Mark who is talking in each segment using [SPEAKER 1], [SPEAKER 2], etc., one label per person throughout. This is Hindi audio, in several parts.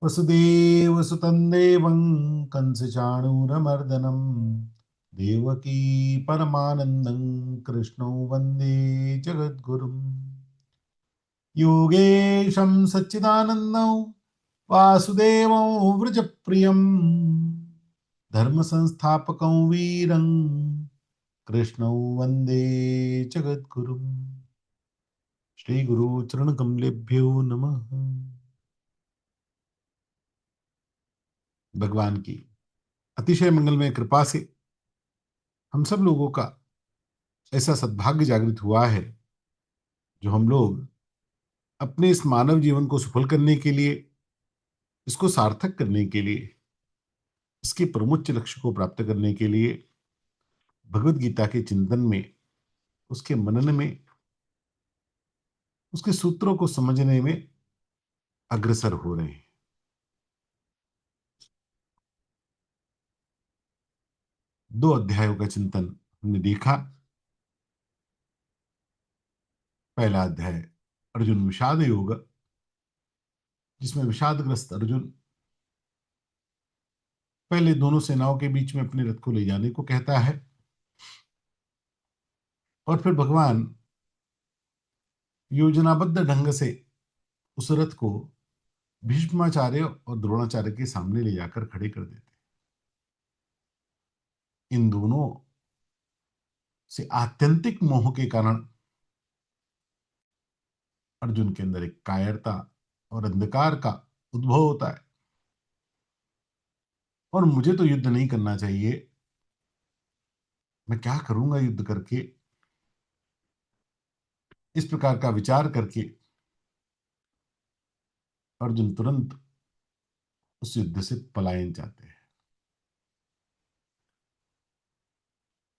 [SPEAKER 1] वसुदेवसुतं देवं कंसचाणूरमर्दनं देवकी परमानन्दं कृष्णो वन्दे जगद्गुरुम् योगेशं सच्चिदानन्दं वासुदेवं व्रजप्रियं धर्मसंस्थापकं वीरं कृष्णौ वन्दे जगद्गुरुम्। श्री गुरु चरण कमलेभ्यो नमः। भगवान की अतिशय मंगलमय कृपा से हम सब लोगों का ऐसा सद्भाग्य जागृत हुआ है, जो हम लोग अपने इस मानव जीवन को सफल करने के लिए, इसको सार्थक करने के लिए, इसके परमोच्च लक्ष्य को प्राप्त करने के लिए भगवत गीता के चिंतन में, उसके मनन में, उसके सूत्रों को समझने में अग्रसर हो रहे हैं। दो अध्यायों का चिंतन हमने देखा। पहला अध्याय अर्जुन विषाद योग, जिसमें विषादग्रस्त अर्जुन पहले दोनों सेनाओं के बीच में अपने रथ को ले जाने को कहता है, और फिर भगवान योजनाबद्ध ढंग से उस रथ को भीष्माचार्य और द्रोणाचार्य के सामने ले जाकर खड़े कर देते। इन दोनों से आत्यंतिक मोह के कारण अर्जुन के अंदर एक कायरता और अंधकार का उद्भव होता है, और मुझे तो युद्ध नहीं करना चाहिए, मैं क्या करूंगा युद्ध करके, इस प्रकार का विचार करके अर्जुन तुरंत उस युद्ध से पलायन चाहते हैं।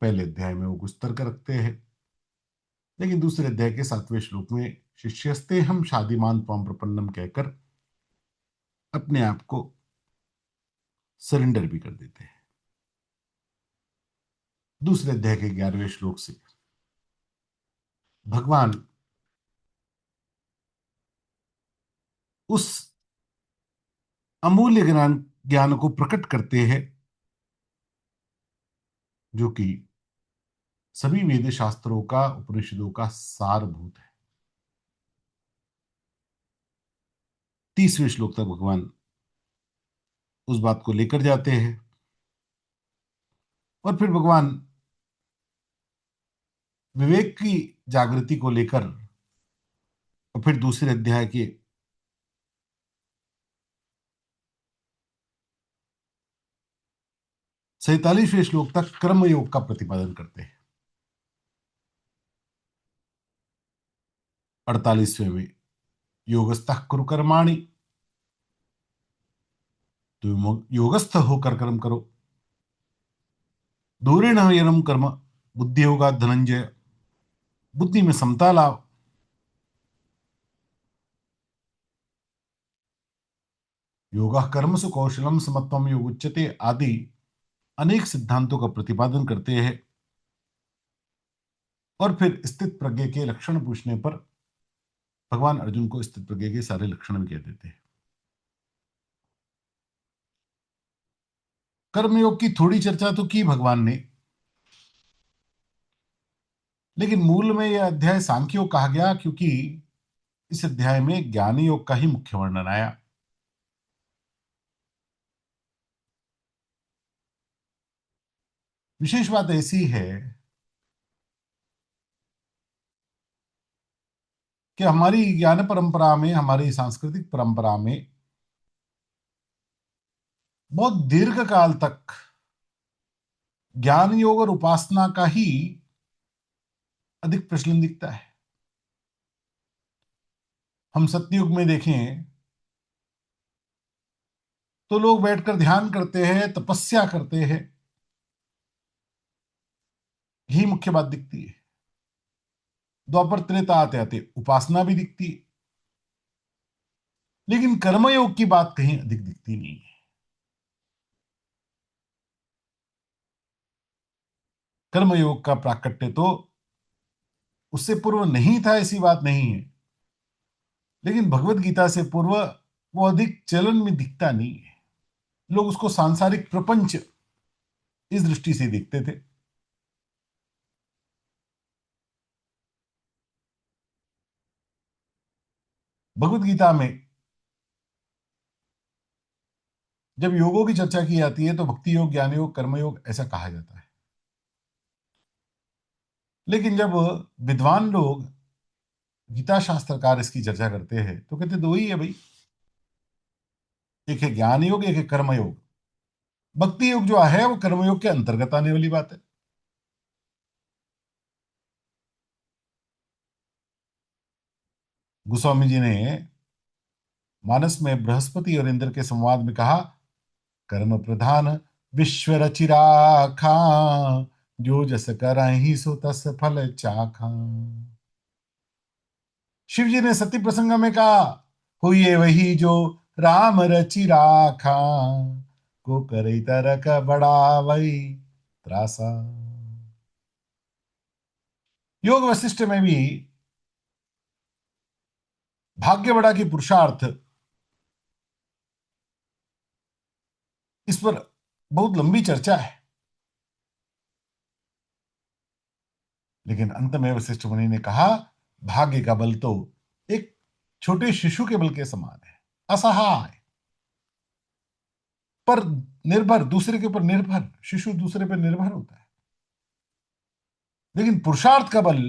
[SPEAKER 1] पहले अध्याय में वो कुछ तर्क रखते हैं, लेकिन दूसरे अध्याय के 7वें श्लोक में शिष्यस्ते हम शादिमान त्वं प्रपन्नम कहकर अपने आप को सरेंडर भी कर देते हैं। दूसरे अध्याय के 11वें श्लोक से भगवान उस अमूल्य ज्ञान ज्ञान को प्रकट करते हैं, जो कि सभी वेद शास्त्रों का, उपनिषदों का सारभूत है। 30वें श्लोक तक भगवान उस बात को लेकर जाते हैं, और फिर भगवान विवेक की जागृति को लेकर, और फिर दूसरे अध्याय के 47वें श्लोक तक कर्म योग का प्रतिपादन करते हैं। 48वें में योगस्थः कुरु कर्माणि, तुम योगस्थ होकर कर्म करो, दूरेण हयनम कर्म बुद्धि होगा धनंजय, बुद्धि में समता लाओ। योग कर्मसु कौशलम समत्वम योग उच्यते आदि अनेक सिद्धांतों का प्रतिपादन करते हैं, और फिर स्थित प्रज्ञ के लक्षण पूछने पर भगवान अर्जुन को स्थित प्रज्ञ के सारे लक्षण भी कह देते हैं। कर्मयोग की थोड़ी चर्चा तो की भगवान ने, लेकिन मूल में यह अध्याय सांख्य योग कहा गया, क्योंकि इस अध्याय में ज्ञान योग का ही मुख्य वर्णन आया। विशेष बात ऐसी है कि हमारी ज्ञान परंपरा में, हमारी सांस्कृतिक परंपरा में बहुत दीर्घ काल तक ज्ञान योग और उपासना का ही अधिक प्रचलन दिखता है। हम सतयुग में देखें तो लोग बैठकर ध्यान करते हैं, तपस्या करते हैं, यही मुख्य बात दिखती है। द्वापर त्रेता आते आते उपासना भी दिखती है, लेकिन कर्मयोग की बात कहीं अधिक दिखती नहीं है। कर्मयोग का प्राकट्य तो उससे पूर्व नहीं था, ऐसी बात नहीं है, लेकिन भगवत गीता से पूर्व वो अधिक चलन में दिखता नहीं है। लोग उसको सांसारिक प्रपंच इस दृष्टि से देखते थे। भगवत गीता में जब योगों की चर्चा की जाती है तो भक्ति योग, ज्ञान योग, कर्म योग ऐसा कहा जाता है। लेकिन जब विद्वान लोग, गीता शास्त्रकार इसकी चर्चा करते हैं तो कहते दो ही है भाई, एक है ज्ञान योग, एक है कर्म योग। भक्ति योग जो है वो कर्म योग के अंतर्गत आने वाली बात है। गोस्वामी जी ने मानस में बृहस्पति और इंद्र के संवाद में कहा, कर्म प्रधान विश्व रचि राखा, जो जस करहि सो तस फल चाखा। शिव जी ने सती प्रसंग में कहा, हुई वही जो राम रचि राखा, को करे तरक बड़ा वही त्रासा। योग वशिष्ठ में भी भाग्य बड़ा की पुरुषार्थ, इस पर बहुत लंबी चर्चा है। लेकिन अंत में वशिष्ठ मुनि ने कहा, भाग्य का बल तो एक छोटे शिशु के बल के समान है, असहाय, पर निर्भर, दूसरे के ऊपर निर्भर। शिशु दूसरे पर निर्भर होता है। लेकिन पुरुषार्थ का बल,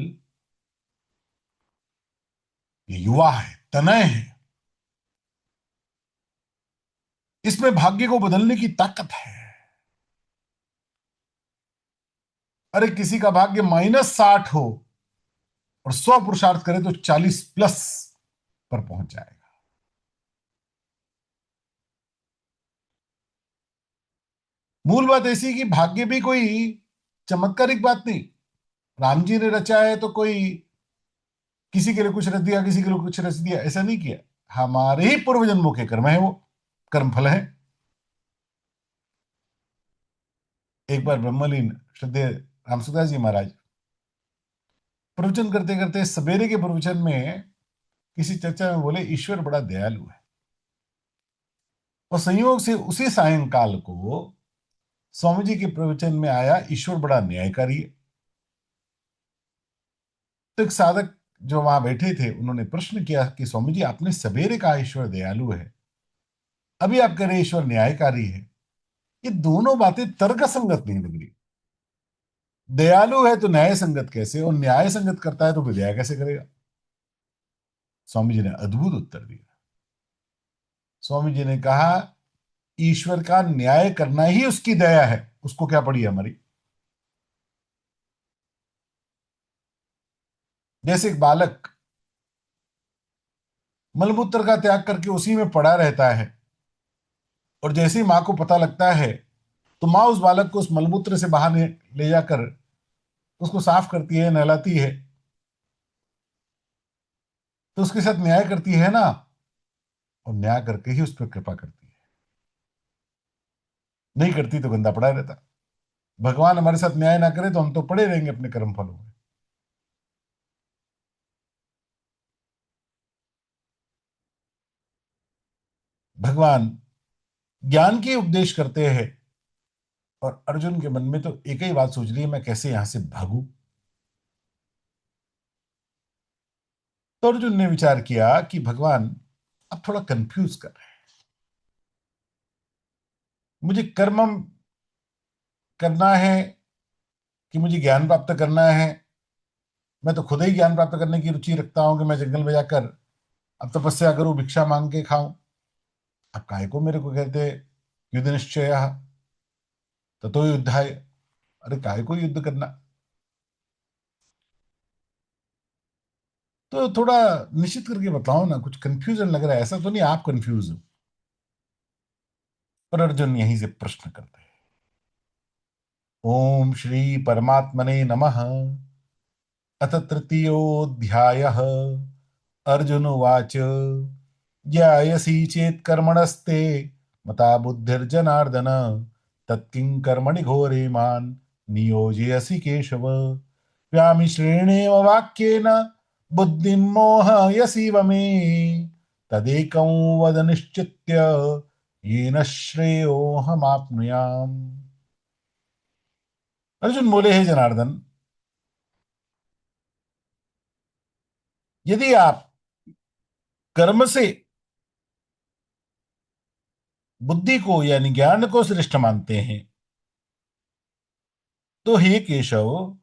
[SPEAKER 1] ये युवा है, तनय है, इसमें भाग्य को बदलने की ताकत है। अरे किसी का भाग्य -60 हो और 100 पुरुषार्थ करे तो 40+ पर पहुंच जाएगा। मूल बात ऐसी कि भाग्य भी कोई चमत्कारिक बात नहीं। राम जी ने रचा है तो कोई किसी के लिए कुछ रच दिया, किसी के लिए कुछ रच दिया, ऐसा नहीं किया। हमारे ही पूर्व जन्मों के कर्म है, वो कर्म फल है। एक बार ब्रह्मलीन श्रद्धेय रामसुदास जी महाराज प्रवचन करते करते सवेरे के प्रवचन में किसी चर्चा में बोले, ईश्वर बड़ा दयालु है। और संयोग से उसी सायंकाल को स्वामी जी के प्रवचन में आया, ईश्वर बड़ा न्यायकारी है। तो एक साधक जो वहां बैठे थे उन्होंने प्रश्न किया कि स्वामी जी, आपने सवेरे कहा ईश्वर दयालु है, अभी आप कह रहे ईश्वर न्यायकारी है, ये दोनों बातें तर्क संगत नहीं लग रही। दयालु है तो न्याय संगत कैसे, और न्याय संगत करता है तो फिर दया कैसे करेगा? स्वामी जी ने अद्भुत उत्तर दिया। स्वामी जी ने कहा, ईश्वर का न्याय करना ही उसकी दया है, उसको क्या पड़ी हमारी। जैसे एक बालक मलमूत्र का त्याग करके उसी में पड़ा रहता है, और जैसे ही मां को पता लगता है तो मां उस बालक को उस मलमूत्र से बाहर ले जाकर उसको साफ करती है, नहलाती है, तो उसके साथ न्याय करती है ना, और न्याय करके ही उस पर कृपा करती है। नहीं करती तो गंदा पड़ा रहता। भगवान हमारे साथ न्याय ना करे तो हम तो पड़े रहेंगे अपने कर्म फलों में। भगवान ज्ञान के उपदेश करते हैं, और अर्जुन के मन में तो एक ही बात सोच रही है, मैं कैसे यहां से भागू। तो अर्जुन ने विचार किया कि भगवान अब थोड़ा कंफ्यूज कर रहे हैं, मुझे कर्म करना है कि मुझे ज्ञान प्राप्त करना है। मैं तो खुद ही ज्ञान प्राप्त करने की रुचि रखता हूं कि मैं जंगल में जाकर अब तपस्या करूं, भिक्षा मांग के खाऊं। अब काय को मेरे को कहते युद्ध निश्चय ततो युद्धाय। अरे काय को युद्ध करना। तो थोड़ा निश्चित करके बताओ ना, कुछ कंफ्यूजन लग रहा है, ऐसा तो नहीं आप कंफ्यूज हो। पर अर्जुन यहीं से प्रश्न करते हैं। ओम श्री परमात्मने नमः। अथ तृतीयोऽध्यायः। अर्जुन उवाच, ज्ञायसि चेत् कर्मणस्ते मता बुद्धिर्जनार्दन, तत्किं कर्मणि घोरे मान् नियोजयसि केशव। व्यामिश्रेणेव वाक्येन बुद्धिं मोहयसीव मे, तदेकं वद निश्चित्य येन श्रेयोहमाप्नुयाम्। अर्जुन बोले, हे जनार्दन, यदि आप कर्म से बुद्धि को यानी ज्ञान को श्रेष्ठ मानते हैं, तो हे केशव,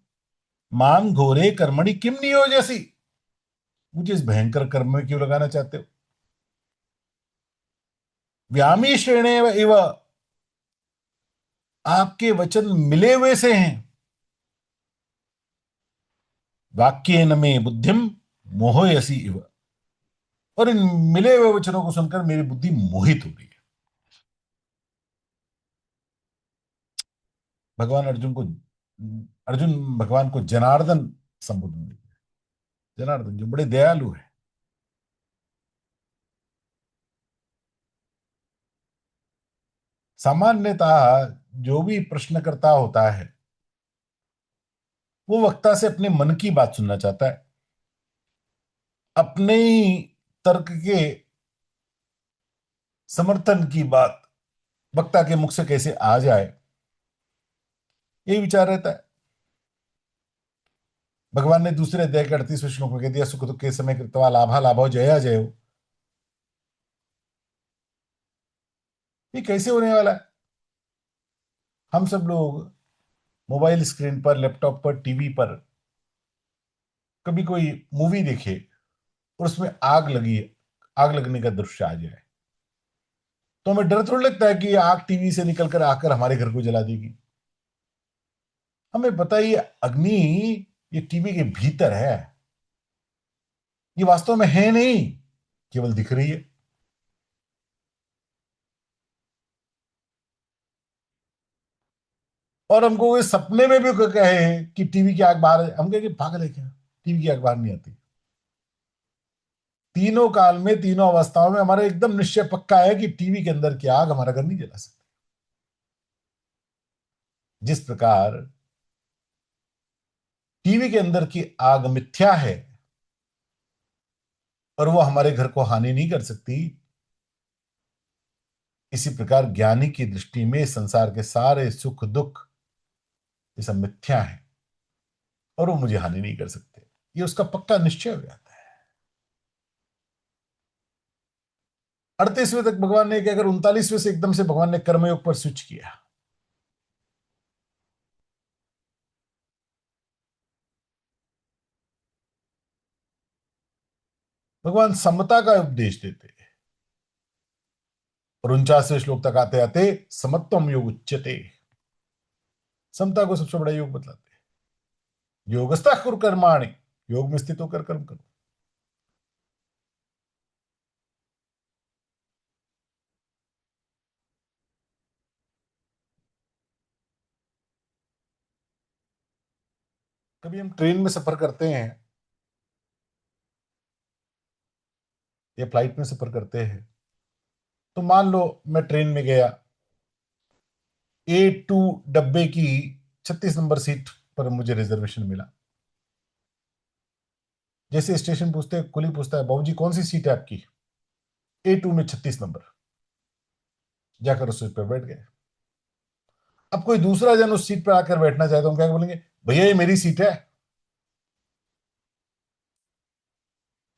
[SPEAKER 1] माम घोरे कर्मणि किम नियोजसी, मुझे इस भयंकर कर्म में क्यों लगाना चाहते हो? व्यामी श्रेणेव इव, आपके वचन मिले हुए से हैं। वाक्येन में बुद्धिम मोहयसी इव, और इन मिले हुए वचनों को सुनकर मेरी बुद्धि मोहित हो गई है। भगवान अर्जुन को अर्जुन भगवान को जनार्दन संबोधन देते हैं। जनार्दन जो बड़े दयालु है। सामान्यतः जो भी प्रश्नकर्ता होता है वो वक्ता से अपने मन की बात सुनना चाहता है। अपने ही तर्क के समर्थन की बात वक्ता के मुख से कैसे आ जाए, यही विचार रहता है। भगवान ने दूसरे अध्याय के 38वें श्लोक में कह दिया, सुख दुख के समय कृत्वा लाभा लाभो जया जयो। ये कैसे होने वाला है? हम सब लोग मोबाइल स्क्रीन पर, लैपटॉप पर, टीवी पर कभी कोई मूवी देखे और उसमें आग लगने का दृश्य आ जाए, तो हमें डर थोड़ा लगता है कि आग टीवी से निकलकर आकर हमारे घर को जला देगी। हमें पता ही है अग्नि ये टीवी के भीतर है, ये वास्तव में है नहीं, केवल दिख रही है। और हमको ये सपने में भी कहे कि टीवी की आग बाहर है, हम कहेंगे पागल है क्या, टीवी की आग बाहर नहीं आती। तीनों काल में, तीनों अवस्थाओं में हमारा एकदम निश्चय पक्का है कि टीवी के अंदर की आग हमारा घर नहीं जला सकती। जिस प्रकार टीवी के अंदर की आग मिथ्या है और वो हमारे घर को हानि नहीं कर सकती, इसी प्रकार ज्ञानी की दृष्टि में संसार के सारे सुख दुख ये सब मिथ्या है और वो मुझे हानि नहीं कर सकते, ये उसका पक्का निश्चय हो जाता है। 38वें तक भगवान ने क्या कर, 39वें से एकदम से भगवान ने कर्मयोग पर स्विच किया। भगवान समता का उपदेश देते हैं और 49वें श्लोक तक आते आते समत्वम योग उच्यते, समता को सबसे बड़ा योग बतलाते हैं। योगस्था कुरु कर्माणि, योग में स्थित होकर कर्म करो। कभी हम ट्रेन में सफर करते हैं या फ्लाइट में सफर करते हैं, तो मान लो मैं ट्रेन में गया, A2 डब्बे की 36 नंबर सीट पर मुझे रिजर्वेशन मिला। जैसे स्टेशन पूछते, कुली पूछता है, बाबूजी कौन सी सीट है आपकी? A2 में 36 नंबर। जाकर उस सीट पर बैठ गए। अब कोई दूसरा जन उस सीट पर आकर बैठना चाहे तो हम क्या बोलेंगे, भैया ये मेरी सीट है।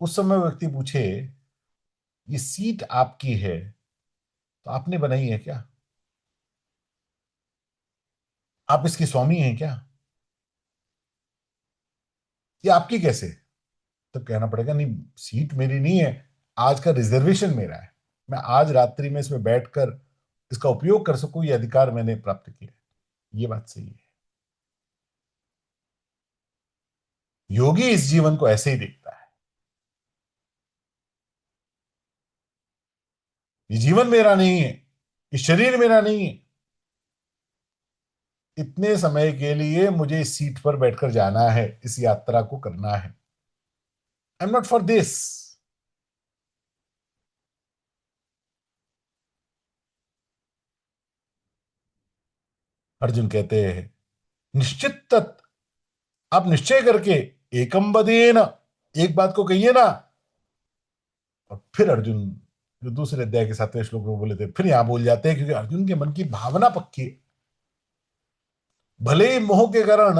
[SPEAKER 1] उस समय व्यक्ति पूछे, ये सीट आपकी है तो आपने बनाई है क्या? आप इसके स्वामी हैं क्या? ये आपकी कैसे? तब कहना पड़ेगा, नहीं सीट मेरी नहीं है, आज का रिजर्वेशन मेरा है, मैं आज रात्रि में इसमें बैठकर इसका उपयोग कर सकूं, ये अधिकार मैंने प्राप्त किया है। ये बात सही है। योगी इस जीवन को ऐसे ही देखता है, ये जीवन मेरा नहीं है, ये शरीर मेरा नहीं है, इतने समय के लिए मुझे इस सीट पर बैठकर जाना है, इस यात्रा को करना है। I am not for this. Arjun कहते हैं, निश्चित, आप निश्चय करके एकम बदेन, एक बात को कहिए ना, और फिर अर्जुन जो दूसरे अध्याय के 7वें श्लोक में बोले थे फिर यहां बोल जाते हैं, क्योंकि अर्जुन के मन की भावना पक्की है। भले ही मोह के कारण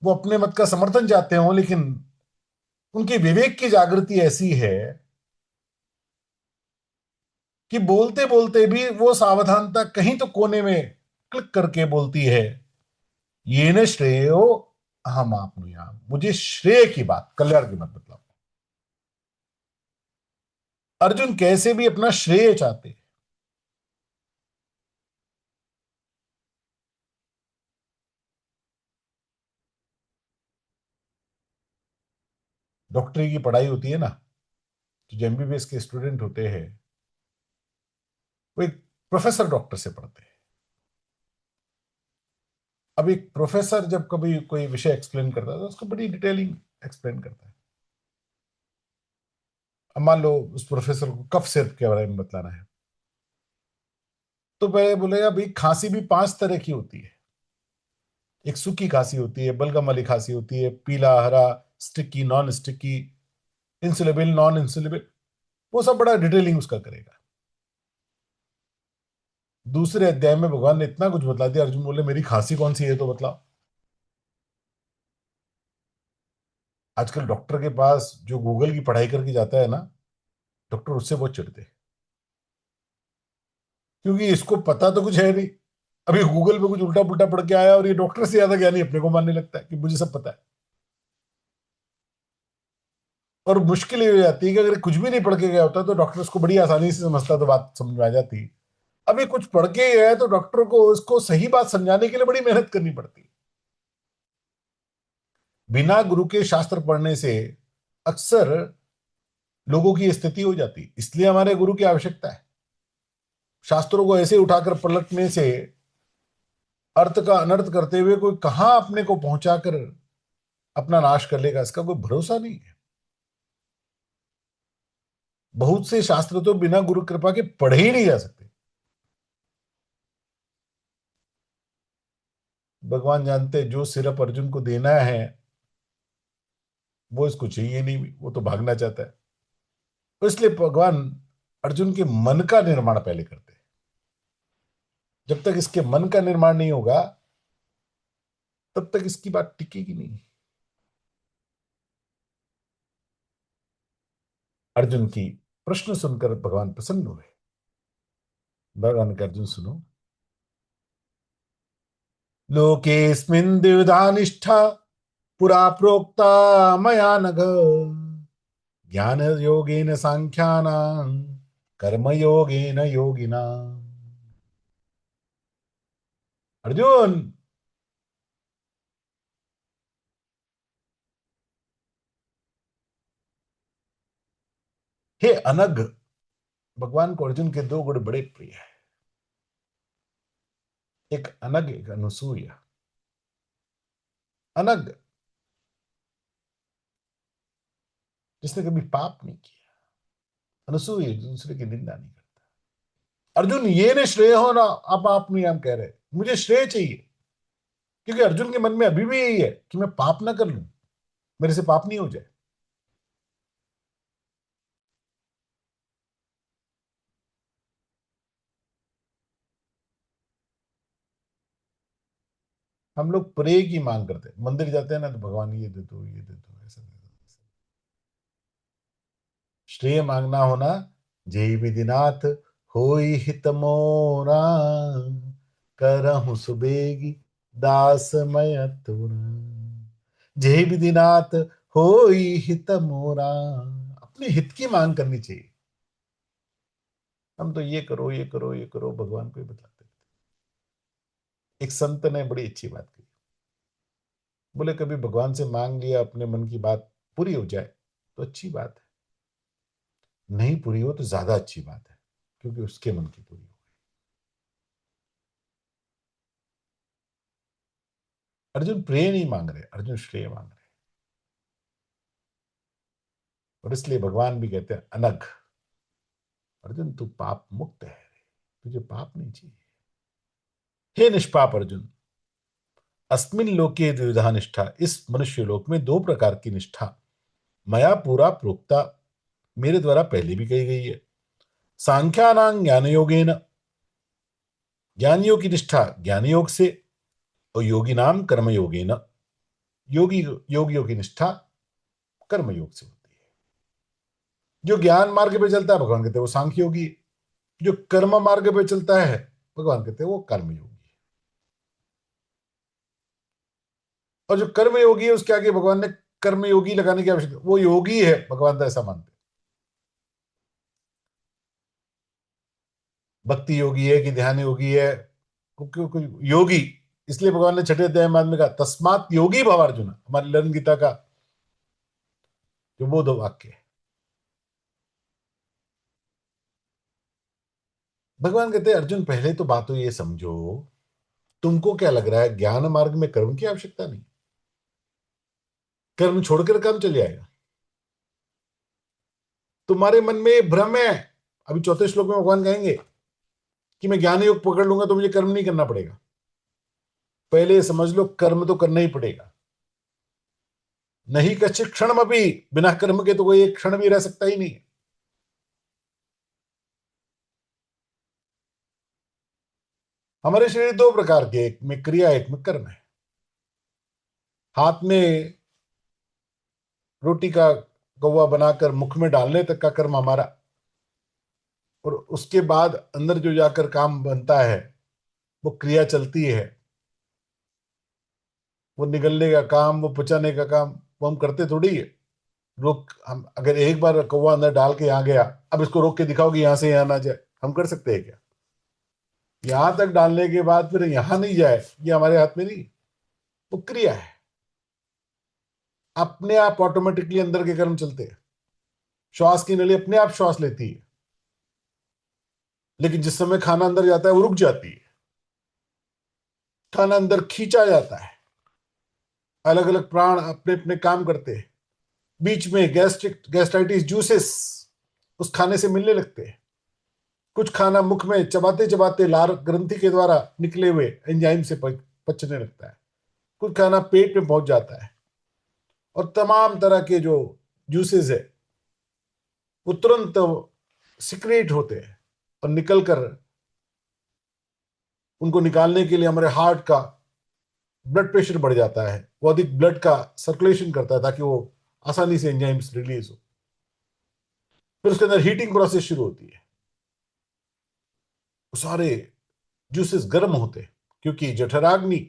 [SPEAKER 1] वो अपने मत का समर्थन चाहते हो, लेकिन उनके विवेक की जागृति ऐसी है कि बोलते बोलते भी वो सावधानता कहीं तो कोने में क्लिक करके बोलती है, ये न श्रेयो हम आपनुयाम, मुझे श्रेय की बात, कल्याण की बात बतलाओ। अर्जुन कैसे भी अपना श्रेय चाहते हैं। डॉक्टरी की पढ़ाई होती है ना, तो जो एमबीबीएस के स्टूडेंट होते हैं वो एक प्रोफेसर डॉक्टर से पढ़ते हैं। अब एक प्रोफेसर जब कभी कोई विषय एक्सप्लेन करता है तो उसको बड़ी डिटेलिंग एक्सप्लेन करता है। अब मान लो उस प्रोफेसर को कफ सिरप के बारे में बतलाना है, तो पहले बोलेगा भाई खांसी भी 5 तरह की होती है। एक सूखी खांसी होती है, बलगम वाली खांसी होती है, पीला हरा, स्टिकी नॉन स्टिकी, इंसुलेबल नॉन इंसुलेबल, वो सब बड़ा डिटेलिंग उसका करेगा। दूसरे अध्याय में भगवान ने इतना कुछ बतला दिया, अर्जुन बोले मेरी खांसी कौन सी है तो बतलाओ। आजकल डॉक्टर के पास जो गूगल की पढ़ाई करके जाता है ना, डॉक्टर उससे बहुत चिढ़ते हैं, क्योंकि इसको पता तो कुछ है नहीं। अभी गूगल पे कुछ उल्टा पुल्टा पढ़ के आया और ये डॉक्टर से ज्यादा ज्ञानी अपने को मानने लगता है कि मुझे सब पता है। और मुश्किल ये हो जाती है कि अगर कुछ भी नहीं पढ़ के गया होता तो डॉक्टर उसको बड़ी आसानी से समझता, तो बात समझ में आ जाती। अभी कुछ पढ़ के गया है तो डॉक्टर को उसको सही बात समझाने के लिए बड़ी मेहनत करनी पड़ती है। बिना गुरु के शास्त्र पढ़ने से अक्सर लोगों की स्थिति हो जाती, इसलिए हमारे गुरु की आवश्यकता है। शास्त्रों को ऐसे उठाकर पलटने से अर्थ का अनर्थ करते हुए कोई कहां अपने को पहुंचाकर अपना नाश कर लेगा, इसका कोई भरोसा नहीं है। बहुत से शास्त्र तो बिना गुरु कृपा के पढ़े ही नहीं जा सकते। भगवान जानते जो सिरप अर्जुन को देना है वो इसको चाहिए नहीं, वो तो भागना चाहता है। तो इसलिए भगवान अर्जुन के मन का निर्माण पहले करते हैं। जब तक इसके मन का निर्माण नहीं होगा तब तक इसकी बात टिकेगी नहीं। अर्जुन की प्रश्न सुनकर भगवान प्रसन्न हुए। भगवान का अर्जुन सुनो, लोकेस्मिन् द्विविधा निष्ठा पुरा प्रोक्ता मया नघ, ज्ञान योगेन सांख्यानां कर्म योगेन योगिना। अर्जुन, हे अनग, भगवान को अर्जुन के दो गुण बड़े प्रिय है। एक अनग, एक अनुसूया। अनग जिसने कभी पाप नहीं किया, अनुसूया दूसरे की निंदा नहीं करता। अर्जुन ये ने श्रेय हो ना, आप नहीं हम कह रहे मुझे श्रेय चाहिए, क्योंकि अर्जुन के मन में अभी भी यही है कि मैं पाप ना कर लूं, मेरे से पाप नहीं हो जाए। हम लोग प्रे की मांग करते हैं, मंदिर जाते हैं ना तो भगवान ये दे दो, ये दे दो, ऐसा दे दो। श्रेय मांगना होना, जय विधिनाथ होई हित मोरा, करहु सुबेगी दास मैं तुरा। जय विधिनाथ होई हित मोरा, अपने हित की मांग करनी चाहिए। हम तो ये करो ये करो ये करो, भगवान को ही बतलाते हैं। एक संत ने बड़ी अच्छी बात की, बोले कभी भगवान से मांग लिया अपने मन की बात पूरी हो जाए तो अच्छी बात है, नहीं पूरी हो तो ज्यादा अच्छी बात है, क्योंकि उसके मन की पूरी हो। अर्जुन प्रेम नहीं मांग रहे, अर्जुन श्रेय मांग रहे। और इसलिए भगवान भी कहते हैं अनग, अर्जुन तू पाप मुक्त है, तुझे पाप नहीं चाहिए। हे निष्पाप अर्जुन, अस्मिन लोके द्विविधा निष्ठा, इस मनुष्य लोक में दो प्रकार की निष्ठा, मया पूरा प्रोक्ता, मेरे द्वारा पहले भी कही गई है। सांख्यानां ज्ञान योगेन, ज्ञानियों की निष्ठा ज्ञान योग से, और योगी नाम कर्म योगेन, योगी योगियों की निष्ठा कर्म योग से होती है। जो ज्ञान मार्ग पे चलता है भगवान कहते हैं वो सांख्य योगी है। जो कर्म मार्ग पे चलता है भगवान कहते हैं वो कर्म योगी है। और जो कर्म योगी है उसके आगे भगवान ने कर्म योगी लगाने की आवश्यकता, वो योगी है भगवान तो ऐसा मानते हैं। भक्ति योगी है कि ध्यान योगी है, योगी, इसलिए भगवान ने छठे अध्याय में कहा तस्मात योगी भव अर्जुन, हमारी लर्न गीता का जो बोध वाक्य है। भगवान कहते हैं अर्जुन पहले तो बात तो ये समझो, तुमको क्या लग रहा है ज्ञान मार्ग में कर्म की आवश्यकता नहीं, कर्म छोड़कर काम चल जाएगा। तुम्हारे मन में भ्रम है। अभी चौथे श्लोक में भगवान कहेंगे कि मैं ज्ञान योग पकड़ लूंगा तो मुझे कर्म नहीं करना पड़ेगा। पहले समझ लो कर्म तो करना ही पड़ेगा। नहीं कच्चित क्षण अभी, बिना कर्म के तो कोई एक क्षण भी रह सकता ही नहीं। हमारे शरीर दो प्रकार के, एक में क्रिया एक में कर्म है। हाथ में रोटी का कौवा बनाकर मुख में डालने तक का कर्म हमारा, और उसके बाद अंदर जो जाकर काम बनता है वो क्रिया चलती है। वो निगलने का काम, वो पचाने का काम वो हम करते थोड़ी है। रोक, हम अगर एक बार कौवा अंदर डाल के यहाँ गया, अब इसको रोक के दिखाओ कि यहां से यहां ना जाए, हम कर सकते हैं क्या? यहां तक डालने के बाद फिर यहां नहीं जाए, ये हमारे हाथ में नहीं। वो क्रिया है, अपने आप ऑटोमेटिकली अंदर के कर्म चलते हैं। श्वास की नली अपने आप श्वास लेती है, लेकिन जिस समय खाना अंदर जाता है वो रुक जाती है। खाना अंदर खींचा जाता है, अलग अलग प्राण अपने अपने काम करते हैं। बीच में गैस्ट्राइटिस जूसेस उस खाने से मिलने लगते हैं। कुछ खाना मुख में चबाते चबाते लार ग्रंथि के द्वारा निकले हुए एंजाइम से पचने लगता है। कुछ खाना पेट में पहुंच जाता है, और तमाम तरह के जो जूसेस है वो तुरंत सिक्रेट होते हैं, और निकलकर उनको निकालने के लिए हमारे हार्ट का ब्लड प्रेशर बढ़ जाता है, वो अधिक ब्लड का सर्कुलेशन करता है ताकि वो आसानी से एंजाइम्स रिलीज हो। फिर उसके अंदर हीटिंग प्रोसेस शुरू होती है। वो सारे जूसेस गर्म होते हैं, क्योंकि जठराग्नि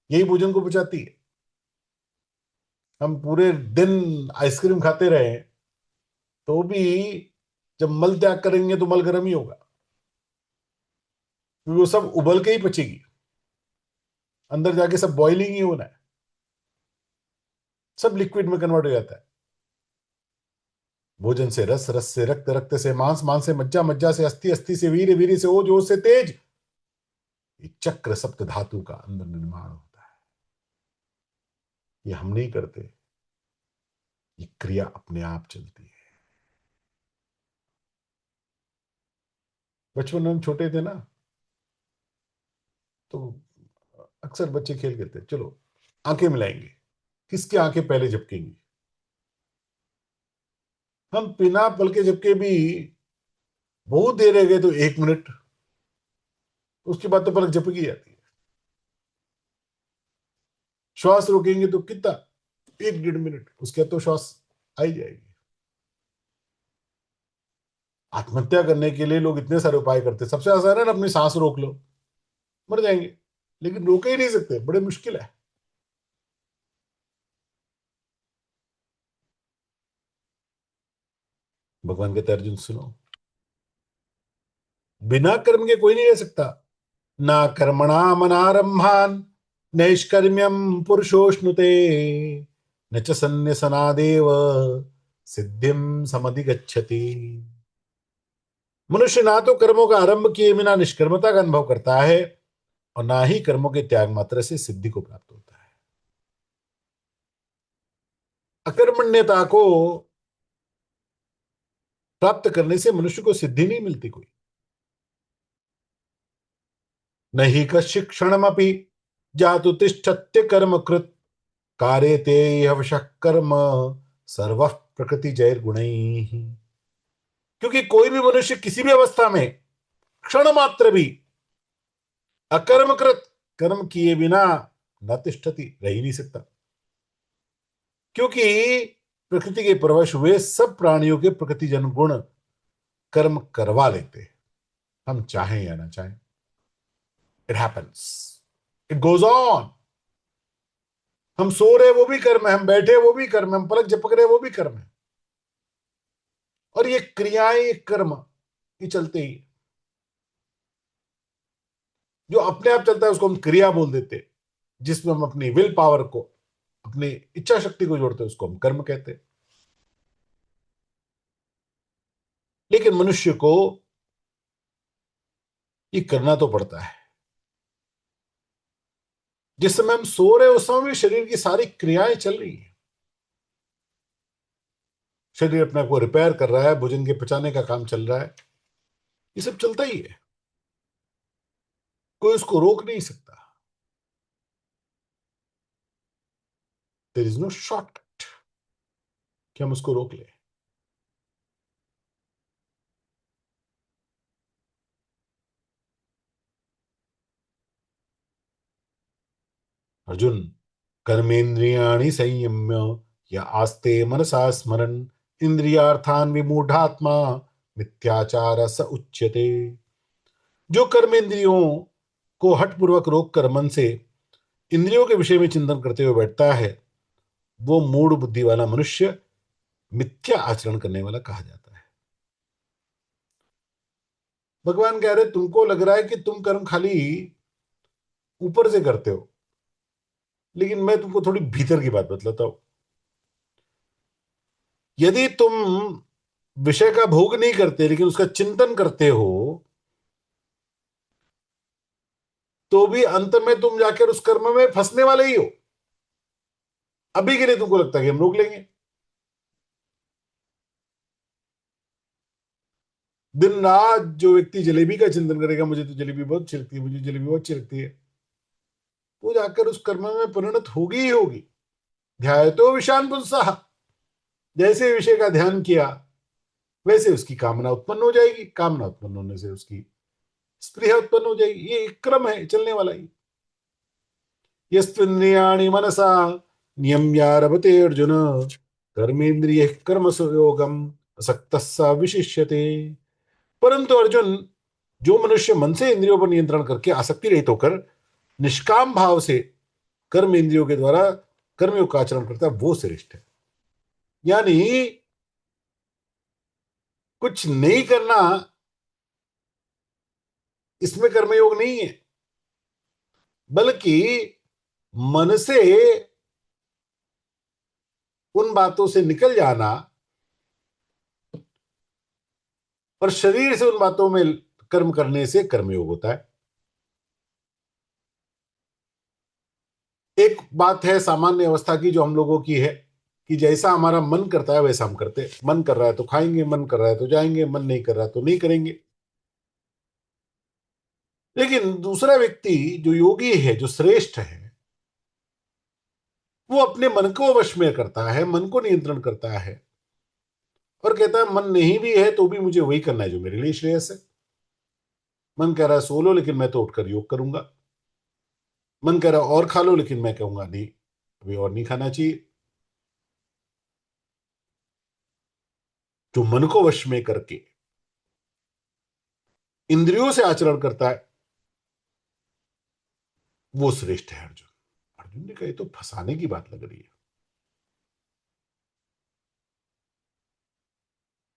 [SPEAKER 1] यही भोजन को पचाती है। हम पूरे दिन आइसक्रीम खाते रहे तो भी जब मल त्याग करेंगे तो मल गर्म ही होगा, क्योंकि वो सब उबल के ही पचेगी। अंदर जाके सब बॉइलिंग ही होना है, सब लिक्विड में कन्वर्ट हो जाता है। भोजन से रस, रस से रक्त, रक्त से मांस, मांस से मज्जा, मज्जा से अस्थि, अस्थि से वीर, वीर से ओज, ओज से तेज। एक चक्र सप्त धातु का अंदर निर्माण होता है। ये हम नहीं करते, ये क्रिया अपने आप चलती है। बचपन में हम छोटे थे ना, तो अक्सर बच्चे खेल खेलते चलो आंखें मिलाएंगे, किसकी आंखें पहले झपकेंगी। हम बिना पल के झपके भी बहुत देर रह गए तो 1 मिनट, उसके बाद तो पलक झपकी जाती है। श्वास रोकेंगे तो कितना, 1 डेढ़ मिनट, उसके बाद तो श्वास आई जाएगी। आत्महत्या करने के लिए लोग इतने सारे उपाय करते हैं। सबसे आसान है ना, अपनी सांस रोक लो, मर जाएंगे। लेकिन रोके ही नहीं सकते, बड़े मुश्किल है। भगवान कहते अर्जुन सुनो, बिना कर्म के कोई नहीं रह सकता। ना कर्मणा मनारंभान नैष्कर्म्यम पुरुषोष्णुते, न च सन्न्यसनादेव सिद्धिम समधिगच्छति। मनुष्य ना तो कर्मों का आरंभ किए बिना निष्कर्मता का अनुभव करता है, और ना ही कर्मों के त्याग मात्र से सिद्धि को प्राप्त होता है। अकर्मण्यता को प्राप्त करने से मनुष्य को सिद्धि नहीं मिलती कोई। नहीं कश्चित् क्षणमपि जातु तिष्ठत्य कर्म कृत, कार्यते यवशः कर्म सर्वः प्रकृति जैर गुणै। क्योंकि कोई भी मनुष्य किसी भी अवस्था में क्षण मात्र भी अकर्मकृत कर्म किए बिना न तिष्ठति, रह ही नहीं सकता। क्योंकि प्रकृति के परवश हुए सब प्राणियों के प्रकृति जन गुण कर्म करवा लेते हैं, हम चाहें या ना चाहें। It happens, it goes on. हम सो रहे वो भी कर्म है, हम बैठे वो भी कर्म है, हम पलक झपक रहे वो भी कर्म है। और ये क्रियाएं कर्म ये चलते ही, जो अपने आप चलता है उसको हम क्रिया बोल देते हैं, जिसमें हम अपनी विल पावर को, अपनी इच्छा शक्ति को जोड़ते हैं उसको हम कर्म कहते हैं। लेकिन मनुष्य को ये करना तो पड़ता है। जिस समय हम सो रहे हैं उस समय भी शरीर की सारी क्रियाएं चल रही है। शरीर अपने आप को रिपेयर कर रहा है, भोजन के पचाने का काम चल रहा है, ये सब चलता ही है, कोई उसको रोक नहीं सकता। देयर इज नो शॉर्टकट कि हम उसको रोक लें। अर्जुन, कर्मेंद्रियाणि संयम्य या आस्ते मनसा स्मरन् इंद्रियार्थान विमूढ़ात्मा मिथ्याचार स उच्यते। जो कर्मेंद्रियों को हठपूर्वक रोक कर मन से इंद्रियों के विषय में चिंतन करते हुए बैठता है, वो मूढ़ बुद्धि वाला मनुष्य मिथ्या आचरण करने वाला कहा जाता है। भगवान कह रहे तुमको लग रहा है कि तुम कर्म खाली ऊपर से करते हो, लेकिन मैं तुमको थोड़ी भीतर की बात बतलाता हूं। यदि तुम विषय का भोग नहीं करते लेकिन उसका चिंतन करते हो, तो भी अंत में तुम जाकर उस कर्म में फंसने वाले ही हो। अभी के लिए तुमको लगता है कि हम रोक लेंगे। दिन रात जो व्यक्ति जलेबी का चिंतन करेगा, मुझे तो जलेबी बहुत अच्छी लगती है, मुझे जलेबी बहुत अच्छी लगती है, वो जाकर उस कर्म में परिणत होगी ही होगी। ध्यायतो विषान पुंसः, जैसे विषय का ध्यान किया वैसे उसकी कामना उत्पन्न हो जाएगी, कामना उत्पन्न होने से उसकी स्पृहा उत्पन्न हो जाएगी। ये एक क्रम है चलने वाला ही। यस्त्विन्द्रियाणि मनसा नियम्यारभते अर्जुन कर्मेन्द्रिय कर्म संयोगम असक्तः स विशिष्यते। परंतु अर्जुन, जो मनुष्य मन से इंद्रियों पर नियंत्रण करके आसक्ति रहित होकर निष्काम भाव से कर्म इंद्रियों के द्वारा कर्मयोग का आचरण करता है, वो श्रेष्ठ है। यानी कुछ नहीं करना, इसमें कर्मयोग नहीं है, बल्कि मन से उन बातों से निकल जाना और शरीर से उन बातों में कर्म करने से कर्मयोग होता है। एक बात है सामान्य अवस्था की जो हम लोगों की है कि जैसा हमारा मन करता है वैसा हम करते हैं। मन कर रहा है तो खाएंगे, मन कर रहा है तो जाएंगे, मन नहीं कर रहा तो नहीं करेंगे। लेकिन दूसरा व्यक्ति जो योगी है, जो श्रेष्ठ है, वो अपने मन को वश में करता है, मन को नियंत्रण करता है और कहता है मन नहीं भी है तो भी मुझे वही करना है जो मेरे लिए श्रेयस है। मन कह रहा है सो लो लेकिन मैं तो उठकर योग करूंगा। मन कह रहा है और खा लो लेकिन मैं कहूंगा नहीं, अभी और नहीं खाना चाहिए। जो मन को वश में करके इंद्रियों से आचरण करता है वो श्रेष्ठ है। अर्जुन, अर्जुन ने कहा ये तो फंसाने की बात लग रही है।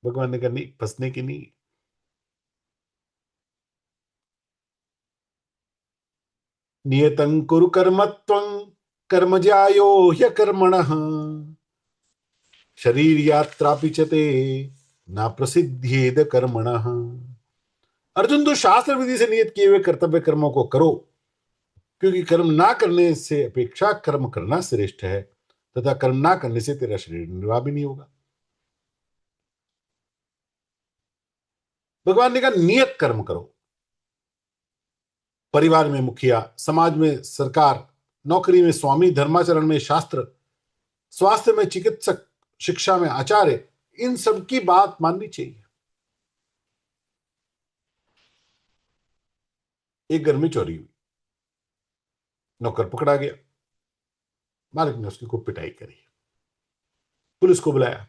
[SPEAKER 1] भगवान ने कहा नहीं, फंसने की नहीं। नियतं कुरु कर्म त्वं कर्म ज्यायो ह्यकर्मणः शरीर यात्रापि च ते ना प्रसिद्ध्येद कर्मणः। अर्जुन, तो शास्त्र विधि से नियत किए हुए कर्तव्य कर्मों को करो, क्योंकि कर्म ना करने से अपेक्षा कर्म करना श्रेष्ठ है, तथा कर्म ना करने से तेरा शरीर निर्वाह भी नहीं होगा। भगवान ने कहा नियत कर्म करो। परिवार में मुखिया, समाज में सरकार, नौकरी में स्वामी, धर्माचरण में शास्त्र, स्वास्थ्य में चिकित्सक, शिक्षा में आचार्य, इन सब की बात माननी चाहिए। एक घर में चोरी हुई, नौकर पकड़ा गया, मालिक ने उसकी खूब पिटाई करी, पुलिस को बुलाया,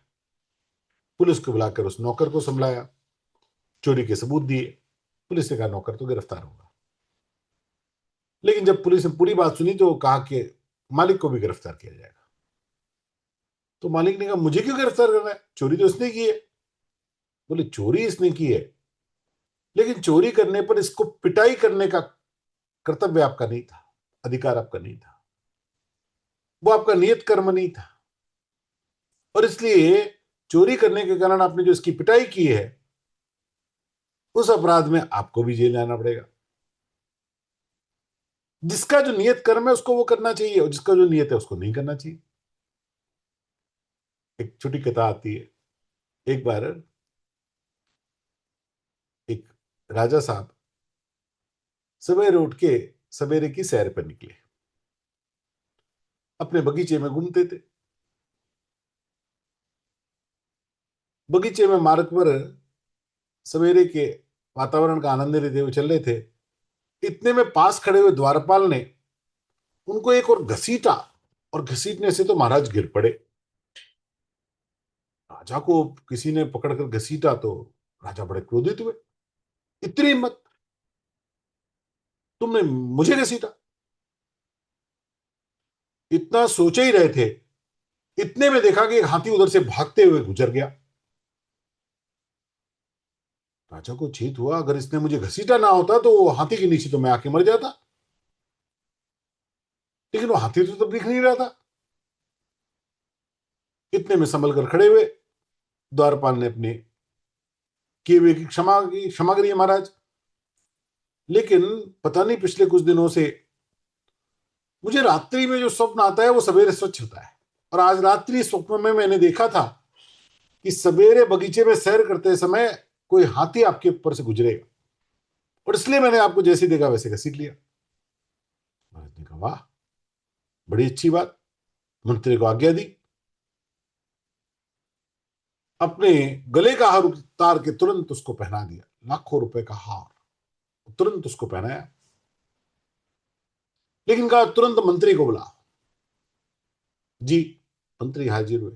[SPEAKER 1] पुलिस को बुलाकर उस नौकर को संभलाया, चोरी के सबूत दिए, पुलिस ने कहा नौकर तो गिरफ्तार होगा। लेकिन जब पुलिस ने पूरी बात सुनी तो कहा कि मालिक को भी गिरफ्तार किया जाएगा। तो मालिक ने कहा मुझे क्यों गिरफ्तार करना है, चोरी तो इसने की है। बोले चोरी इसने की है, लेकिन चोरी करने पर इसको पिटाई करने का कर्तव्य आपका नहीं था, अधिकार आपका नहीं था, वो आपका नियत कर्म नहीं था, और इसलिए चोरी करने के कारण आपने जो इसकी पिटाई की है, उस अपराध में आपको भी जेल जाना पड़ेगा। जिसका जो नियत कर्म है उसको वो करना चाहिए, और जिसका जो नियत है उसको नहीं करना चाहिए। एक छोटी कथा आती है। एक बार एक राजा साहब सवेरे उठ के सवेरे की सैर पर निकले, अपने बगीचे में घूमते थे। बगीचे में मार्ग पर सवेरे के वातावरण का आनंद लेते हुए चल रहे थे। इतने में पास खड़े हुए द्वारपाल ने उनको एक और घसीटा, और घसीटने से तो महाराज गिर पड़े। राजा को किसी ने पकड़कर घसीटा तो राजा बड़े क्रोधित हुए। इतनी हिम्मत, तुमने मुझे घसीटा। इतना सोचे ही रहे थे, इतने में देखा कि एक हाथी उधर से भागते हुए गुजर गया। राजा को चेत हुआ, अगर इसने मुझे घसीटा ना होता तो वो हाथी के नीचे तो मैं आके मर जाता। लेकिन वो हाथी तो तब दिख नहीं रहा था। इतने में संभल कर खड़े हुए, द्वारपाल ने अपने किए हुए की क्षमा करिए महाराज, लेकिन पता नहीं पिछले कुछ दिनों से मुझे रात्रि में जो स्वप्न आता है वो सवेरे सच होता है। और आज रात्रि स्वप्न में मैंने देखा था कि सवेरे बगीचे में सैर करते समय कोई हाथी आपके ऊपर से गुजरेगा, और इसलिए मैंने आपको जैसे देखा वैसे घसीट लिया। महाराज ने कहा वाह, बड़ी अच्छी बात, मंत्री को आज्ञा दी। अपने गले का हार उतार के तुरंत उसको पहना दिया, लाखों रुपए का हार तुरंत उसको पहनाया। लेकिन कहा तुरंत मंत्री को बुला। जी। मंत्री हाजिर हुए।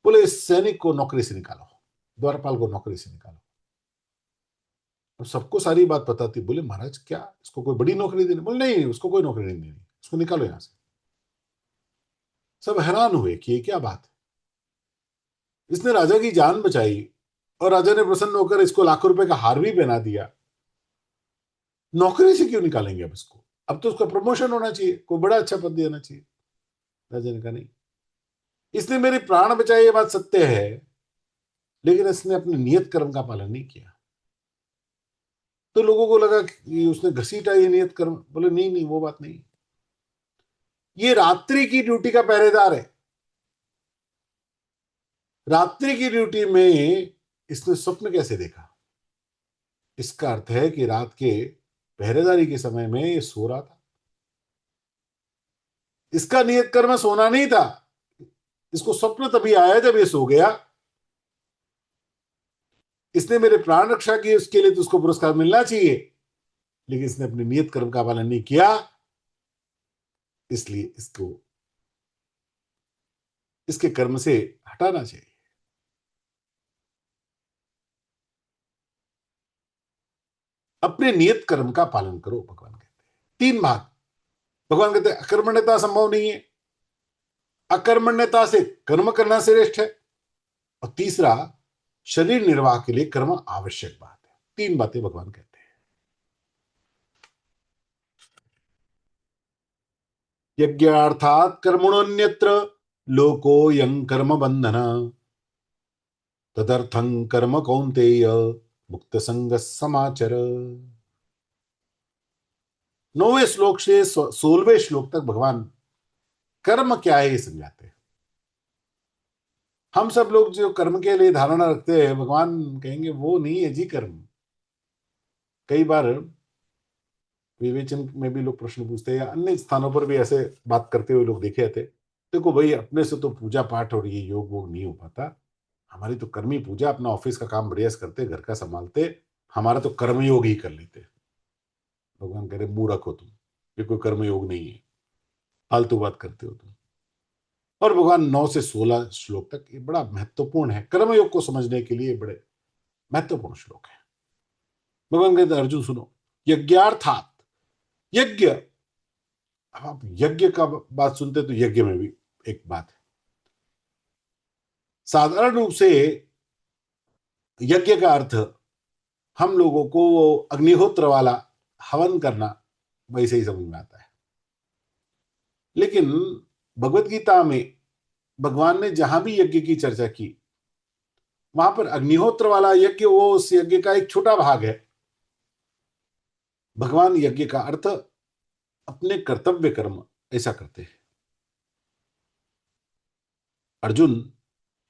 [SPEAKER 1] बोले इस सैनिक को नौकरी से निकालो, द्वारपाल को नौकरी से निकालो। अब सबको सारी बात पता थी। बोले महाराज क्या इसको कोई बड़ी नौकरी देनी? बोले नहीं, उसको कोई नौकरी नहीं देनी, उसको निकालो यहां से। सब हैरान हुए कि ये क्या बात है, इसने राजा की जान बचाई, और राजा ने प्रसन्न होकर इसको लाखों रुपए का हार भी पहना दिया, नौकरी से क्यों निकालेंगे अब इसको? अब तो उसका प्रमोशन होना चाहिए, कोई बड़ा अच्छा पद देना चाहिए। राजा ने कहा नहीं, इसने मेरे प्राण बचाए, ये बात सत्य है, लेकिन इसने अपने नियत कर्म का पालन नहीं किया। तो लोगों को लगा कि उसने घसीटा ये नियत कर्म। बोले नहीं नहीं, वो बात नहीं, ये रात्रि की ड्यूटी का पहरेदार है। रात्रि की ड्यूटी में इसने स्वप्न कैसे देखा? इसका अर्थ है कि रात के पहरेदारी के समय में ये सो रहा था। इसका नियत कर्म सोना नहीं था, इसको स्वप्न तभी आया जब ये सो गया। इसने मेरे प्राण रक्षा की, उसके लिए तो उसको पुरस्कार मिलना चाहिए, लेकिन इसने अपने नियत कर्म का पालन नहीं किया, इसलिए इसको इसके कर्म से हटाना चाहिए। अपने नियत कर्म का पालन करो, भगवान कहते हैं। तीन भाग। भगवान कहते हैं अकर्मण्यता संभव नहीं है, अकर्मण्यता से कर्म करना श्रेष्ठ है, और तीसरा शरीर निर्वाह के लिए कर्म आवश्यक बात है। तीन बातें भगवान कहते हैं। यज्ञार्थात कर्मणोन्यत्र लोको यं कर्म बंधन तदर्थं कर्म कौन्तेय मुक्त संग समाचर। 9वें श्लोक से 16वें श्लोक तक भगवान कर्म क्या है ये समझाते हैं। हम सब लोग जो कर्म के लिए धारणा रखते हैं, भगवान कहेंगे वो नहीं है जी कर्म। कई बार विवेचन में भी लोग प्रश्न पूछते हैं, या अन्य स्थानों पर भी ऐसे बात करते हुए लोग देखे जाते। देखो भाई, अपने से तो पूजा पाठ और ये योग वोग नहीं हो पाता। हमारी तो कर्मी पूजा, अपना ऑफिस का काम बढ़िया से करते, घर का संभालते, हमारा तो कर्मयोग ही कर लेते। भगवान कह रहे मूर्ख हो तुम, ये कोई कर्मयोग नहीं है, फालतू बात करते हो तुम। और भगवान 9 से 16 श्लोक तक ये बड़ा महत्वपूर्ण है, कर्मयोग को समझने के लिए बड़े महत्वपूर्ण श्लोक है। भगवान कहते अर्जुन सुनो, यज्ञार्थात, यज्ञ, आप यज्ञ का बात सुनते तो यज्ञ में भी एक बात है। साधारण रूप से यज्ञ का अर्थ हम लोगों को वो अग्निहोत्र वाला हवन करना वैसे ही समझ में आता है। लेकिन भगवत गीता में भगवान ने जहां भी यज्ञ की चर्चा की, वहां पर अग्निहोत्र वाला यज्ञ वो उस यज्ञ का एक छोटा भाग है। भगवान यज्ञ का अर्थ अपने कर्तव्य कर्म ऐसा करते हैं। अर्जुन,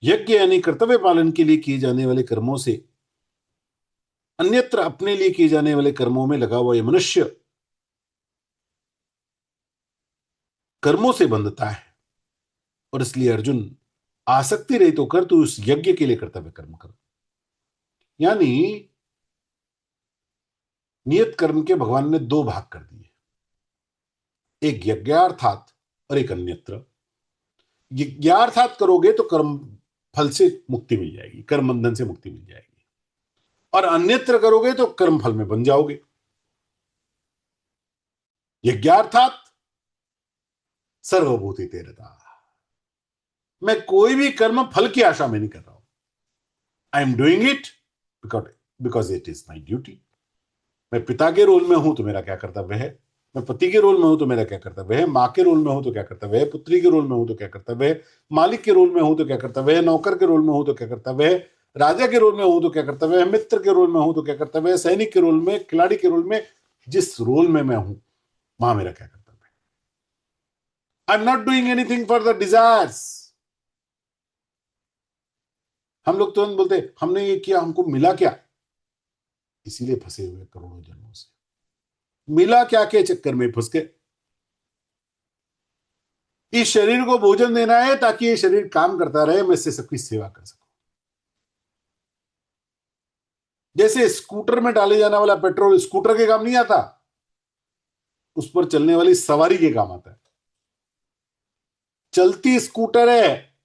[SPEAKER 1] यज्ञ यानी कर्तव्य पालन के लिए किए जाने वाले कर्मों से अन्यत्र अपने लिए किए जाने वाले कर्मों में लगा हुआ यह मनुष्य कर्मों से बंधता है। और इसलिए अर्जुन, आसक्ति रहित होकर तू उस यज्ञ के लिए कर्तव्य कर्म कर। यानी नियत कर्म के भगवान ने दो भाग कर दिए, एक यज्ञार्थात और एक अन्यत्र। यज्ञार्थात करोगे तो कर्म फल से मुक्ति मिल जाएगी, कर्म बंधन से मुक्ति मिल जाएगी, और अन्यत्र करोगे तो कर्म फल में बन जाओगे। यज्ञार्थात सर्वभूति तेरता, मैं कोई भी कर्म फल की आशा में नहीं कर रहा हूं। I am doing it because because it is my duty. मैं पिता के रोल में हूं तो मेरा क्या कर्तव्य है, मैं पति के रोल में हूं तो मेरा क्या कर्तव्य है, माँ के रोल में हूं तो क्या कर्तव्य है, पुत्री के रोल में हूं तो क्या कर्तव्य है, मालिक के रोल में हूं तो क्या कर्तव्य है, नौकर के रोल में हूं तो क्या कर्तव्य है, राजा के रोल में हूं तो क्या कर्तव्य है, मित्र के रोल में हूं तो क्या कर्तव्य है, सैनिक के रोल में, खिलाड़ी के रोल में, जिस रोल में मैं हूं वहां मेरा क्या कर्तव्य है। I am not doing anything for the desires. हम लोग तुरंत बोलते हमने ये किया, हमको मिला क्या, इसीलिए फंसे हुए करोड़ों जन्मों से। मिला क्या के चक्कर में फंस गए। इस शरीर को भोजन देना है ताकि ये शरीर काम करता रहे, मैं इससे सबकी सेवा कर सकूं। जैसे स्कूटर में डाले जाने वाला पेट्रोल स्कूटर के काम नहीं आता, उस पर चलने वाली सवारी के काम आता है। चलती स्कूटर है,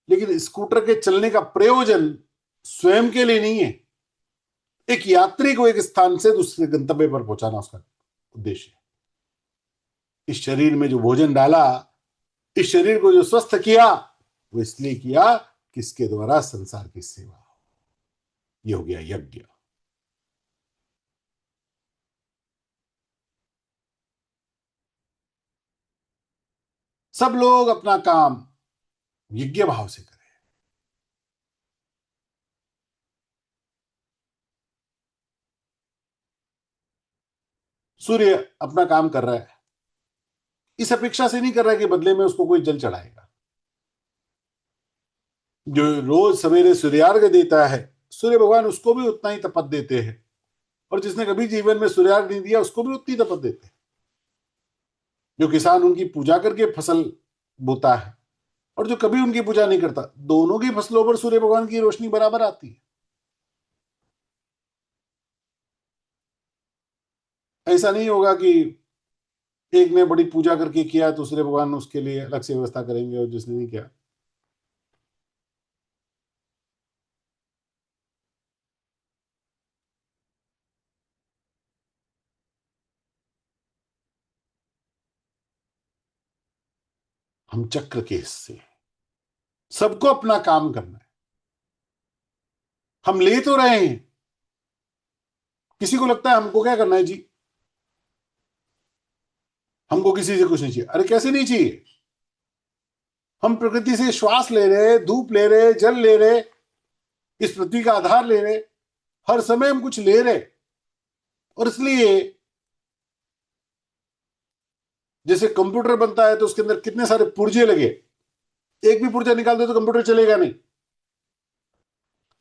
[SPEAKER 1] लेकिन स्कूटर के चलने का प्रयोजन स्वयं के लिए नहीं है, एक यात्री को एक स्थान से दूसरे गंतव्य पर पहुंचाना उसका उद्देश्य है। इस शरीर में जो भोजन डाला, इस शरीर को जो स्वस्थ किया, वो इसलिए किया कि इसके द्वारा संसार की सेवा हो। ये हो गया यज्ञ। सब लोग अपना काम यज्ञ भाव से करें। सूर्य अपना काम कर रहा है, इस अपेक्षा से नहीं कर रहा है कि बदले में उसको कोई जल चढ़ाएगा। जो रोज सवेरे सूर्यार्घ देता है, सूर्य भगवान उसको भी उतना ही तपत देते हैं, और जिसने कभी जीवन में सूर्यार्घ नहीं दिया उसको भी उतनी तपत देते हैं। जो किसान उनकी पूजा करके फसल बोता है और जो कभी उनकी पूजा नहीं करता, दोनों की फसलों पर सूर्य भगवान की रोशनी बराबर आती है। ऐसा नहीं होगा कि एक ने बड़ी पूजा करके किया तो सूर्य भगवान उसके लिए अलग से व्यवस्था करेंगे और जिसने नहीं किया। हम चक्र के हिस्से, सबको अपना काम करना है। हम ले तो रहे हैं, किसी को लगता है हमको क्या करना है जी, हमको किसी से कुछ नहीं चाहिए। अरे कैसे नहीं चाहिए, हम प्रकृति से श्वास ले रहे, धूप ले रहे, जल ले रहे, इस पृथ्वी का आधार ले रहे, हर समय हम कुछ ले रहे। और इसलिए जैसे कंप्यूटर बनता है तो उसके अंदर कितने सारे पुर्जे लगे, एक भी पुर्जा निकाल दे तो कंप्यूटर चलेगा नहीं।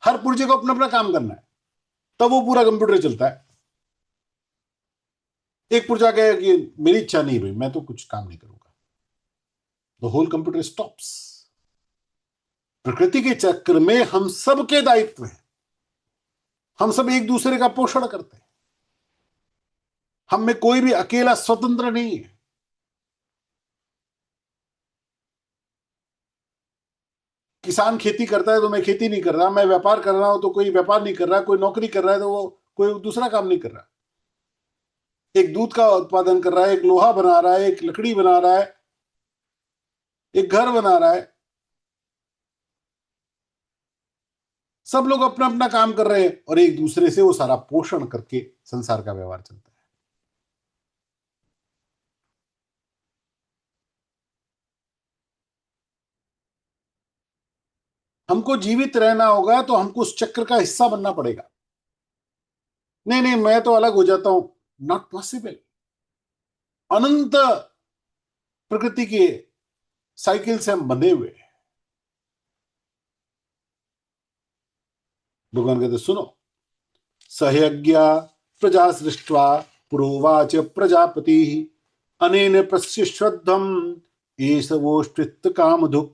[SPEAKER 1] हर पुर्जे को अपना अपना काम करना है, तब वो पूरा कंप्यूटर चलता है। एक पुर्जा कहे कि मेरी इच्छा नहीं भाई, मैं तो कुछ काम नहीं करूंगा, द होल कंप्यूटर स्टॉप्स। प्रकृति के चक्र में हम सब के दायित्व है, हम सब एक दूसरे का पोषण करते हैं, हम में कोई भी अकेला स्वतंत्र नहीं है। किसान खेती करता है तो मैं खेती नहीं कर रहा, मैं व्यापार कर रहा हूं तो कोई व्यापार नहीं कर रहा, कोई नौकरी कर रहा है तो वो कोई दूसरा काम नहीं कर रहा। एक दूध का उत्पादन कर रहा है, एक लोहा बना रहा है, एक लकड़ी बना रहा है, एक घर बना रहा है। सब लोग अपना अपना काम कर रहे हैं और एक दूसरे से वो सारा पोषण करके संसार का व्यवहार चलता है। हमको जीवित रहना होगा तो हमको उस चक्र का हिस्सा बनना पड़ेगा। नहीं नहीं, मैं तो अलग हो जाता हूं, नॉट पॉसिबल। अनंत प्रकृति के साइकिल से हम बंधे हुए हैं। भगवान कहते सुनो, सहयज्ञ प्रजा सृष्ट्वा पुरोवाच प्रजापति अनेन प्रशिश्वद्धम एष वोष्टित कामधुक्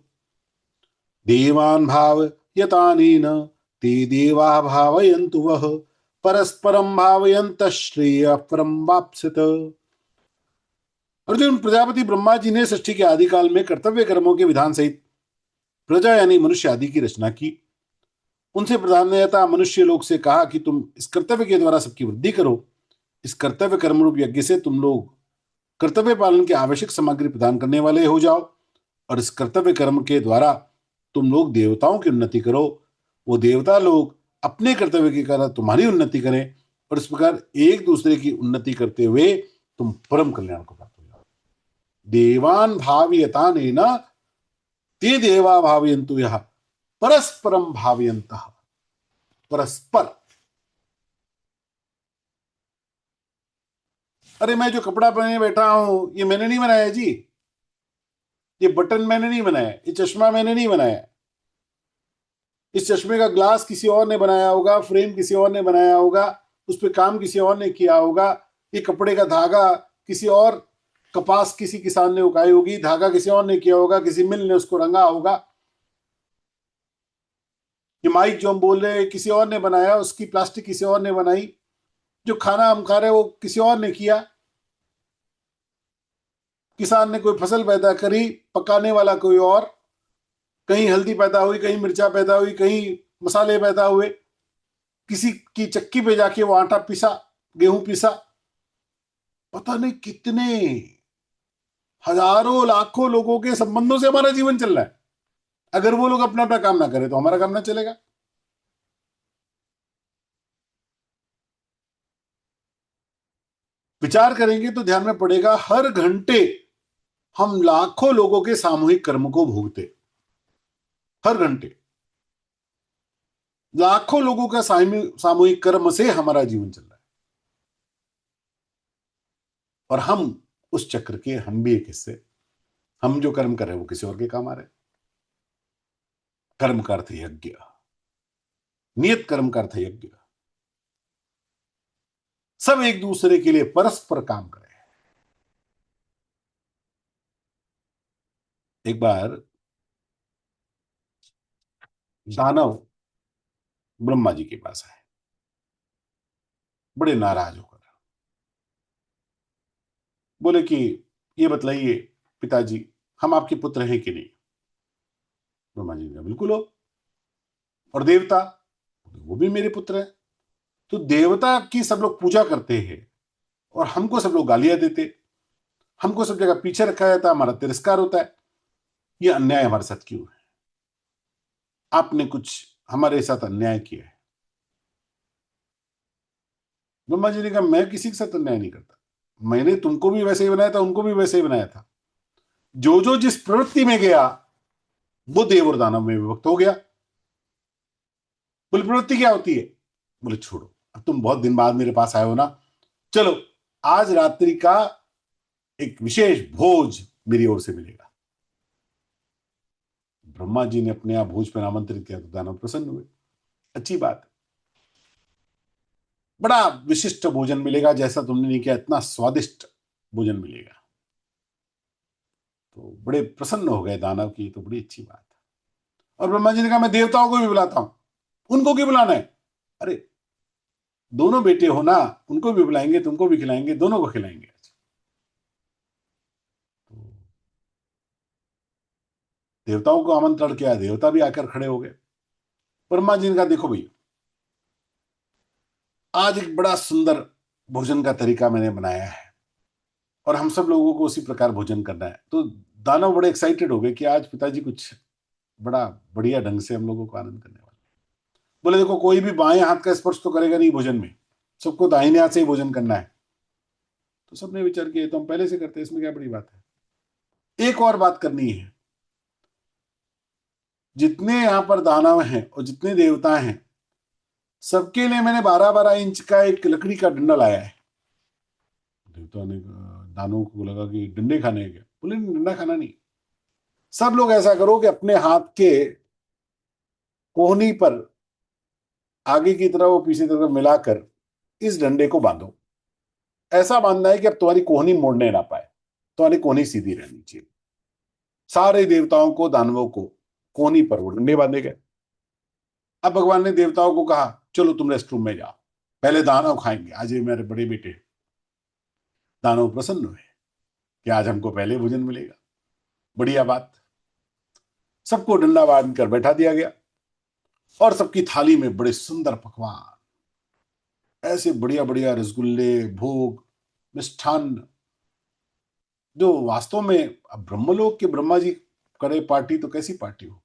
[SPEAKER 1] देवान् भावयतानेन ते देवा भावयन्तु वः परस्परं भावयन्तः श्रेयःपरं वाप्स्यत। अर्जुन, प्रजापति ब्रह्मा जी ने सृष्टि के आदिकाल में कर्तव्य कर्मों के विधान सहित प्रजा यानी मनुष्य आदि की रचना की। उनसे प्रधानतः मनुष्य लोग से कहा कि तुम इस कर्तव्य के द्वारा सबकी वृद्धि करो। इस कर्तव्य कर्म रूप यज्ञ से तुम लोग कर्तव्य पालन की आवश्यक सामग्री प्रदान करने वाले हो जाओ और इस कर्तव्य कर्म के द्वारा तुम लोग देवताओं की उन्नति करो। वो देवता लोग अपने कर्तव्य के कारण तुम्हारी उन्नति करें और इस प्रकार एक दूसरे की उन्नति करते हुए तुम परम कल्याण को प्राप्त हो जाओ। देवान भावयतानेन ते देवा भावयन्तु यः परस्परम भावयन्तः। परस्पर, अरे मैं जो कपड़ा पहने बैठा हूं ये मैंने नहीं बनाया जी, ये बटन मैंने नहीं बनाया, ये चश्मा मैंने नहीं बनाया, इस चश्मे का ग्लास किसी और ने बनाया होगा, फ्रेम किसी और ने बनाया होगा, उस पर काम किसी और ने किया होगा, ये कपड़े का धागा किसी और, कपास किसी किसान ने उगाई होगी, धागा किसी और ने किया होगा, किसी मिल ने उसको रंगा होगा। ये माइक जो हम बोल रहे हैं किसी और ने बनाया, उसकी प्लास्टिक किसी और ने बनाई, जो खाना हम खा रहे हैं वो किसी और ने किया। किसान ने कोई फसल पैदा करी, पकाने वाला कोई और, कहीं हल्दी पैदा हुई, कहीं मिर्चा पैदा हुई, कहीं मसाले पैदा हुए, किसी की चक्की पे जाके वो आटा पीसा, गेहूं पीसा। पता नहीं कितने हजारों लाखों लोगों के संबंधों से हमारा जीवन चल रहा है। अगर वो लोग अपना अपना काम ना करें तो हमारा काम ना चलेगा। विचार करेंगे तो ध्यान में पड़ेगा, हर घंटे हम लाखों लोगों के सामूहिक कर्म को भोगते। हर घंटे लाखों लोगों का सामूहिक कर्म से हमारा जीवन चल रहा है और हम उस चक्र के हम भी एक हिस्से। हम जो कर्म कर रहे हैं वो किसी और के काम आ रहे हैं। कर्म का अर्थ यज्ञ, नियत कर्म का अर्थ यज्ञ। सब एक दूसरे के लिए परस्पर काम करें। एक बार दानव ब्रह्मा जी के पास आए, बड़े नाराज होकर बोले कि ये बतलाइए पिताजी, हम आपके पुत्र हैं कि नहीं। ब्रह्मा जी ने कहा बिल्कुल हो। और देवता, वो भी मेरे पुत्र है। तो देवता की सब लोग पूजा करते हैं और हमको सब लोग गालियां देते, हमको सब जगह पीछे रखा जाता है, हमारा तिरस्कार होता है। ये अन्याय हमारे साथ क्यों है? आपने कुछ हमारे साथ अन्याय किया है। ब्रह्मा जी ने कहा मैं किसी के साथ अन्याय नहीं करता, मैंने तुमको भी वैसे ही बनाया था, उनको भी वैसे ही बनाया था। जो जो जिस प्रवृत्ति में गया वो देव और दानव में विभक्त हो गया। बोले प्रवृत्ति क्या होती है? बोले छोड़ो, अब तुम बहुत दिन बाद मेरे पास आए हो ना, चलो आज रात्रि का एक विशेष भोज मेरी ओर से मिलेगा। ब्रह्मा जी ने अपने आप भोज पर आमंत्रित किया तो दानव प्रसन्न हुए। अच्छी बात, बड़ा विशिष्ट भोजन मिलेगा, जैसा तुमने नहीं किया इतना स्वादिष्ट भोजन मिलेगा। तो बड़े प्रसन्न हो गए दानव की, तो बड़ी अच्छी बात है। और ब्रह्मा जी ने कहा मैं देवताओं को भी बुलाता हूं। उनको क्यों बुलाना है? अरे दोनों बेटे हो ना, उनको भी बुलाएंगे, तुमको भी खिलाएंगे, दोनों को खिलाएंगे। तो देवताओं को आमंत्रण किया, देवता भी आकर खड़े हो गए। ब्रह्मा जी ने कहा देखो भैया, आज एक बड़ा सुंदर भोजन का तरीका मैंने बनाया है और हम सब लोगों को उसी प्रकार भोजन करना है। तो दानव बड़े एक्साइटेड हो गए कि आज पिताजी कुछ बड़ा बढ़िया ढंग से हम लोगों को आनंद करने वाले। बोले देखो, कोई भी बाएं हाथ का स्पर्श तो करेगा नहीं भोजन में, सबको दाहिने हाथ से ही भोजन करना है। तो सबने विचार किया तो हम पहले से करते हैं, इसमें क्या बड़ी बात है। एक और बात करनी है, जितने यहां पर दानव हैं और जितने देवता हैं, सबके लिए मैंने 12-12 इंच का एक लकड़ी का डंडा लाया है। देवता ने दानवों को लगा कि डंडे खाने हैं क्या? बोले डंडा खाना नहीं, सब लोग ऐसा करो कि अपने हाथ के कोहनी पर आगे की तरफ और पीछे की तरफ मिलाकर इस डंडे को बांधो। ऐसा बांधना है कि अब तुम्हारी कोहनी मोड़ने ना पाए, तुम्हारी कोहनी सीधी रहनी चाहिए। सारे देवताओं को, दानवों को कोहनी पर वो डंडे बांधे गए। अब भगवान ने देवताओं को कहा चलो तुम रेस्ट रूम में जाओ, पहले दानव खाएंगे, आज ये मेरे बड़े बेटे। दानव प्रसन्न हुए कि आज हमको पहले भोजन मिलेगा, बढ़िया बात। सबको डंडा बांध कर बैठा दिया गया और सबकी थाली में बड़े सुंदर पकवान, ऐसे बढ़िया बढ़िया रसगुल्ले, भोग, मिष्ठान्न, जो वास्तव में अब ब्रह्मलोक के ब्रह्मा जी करे पार्टी तो कैसी पार्टी होगी।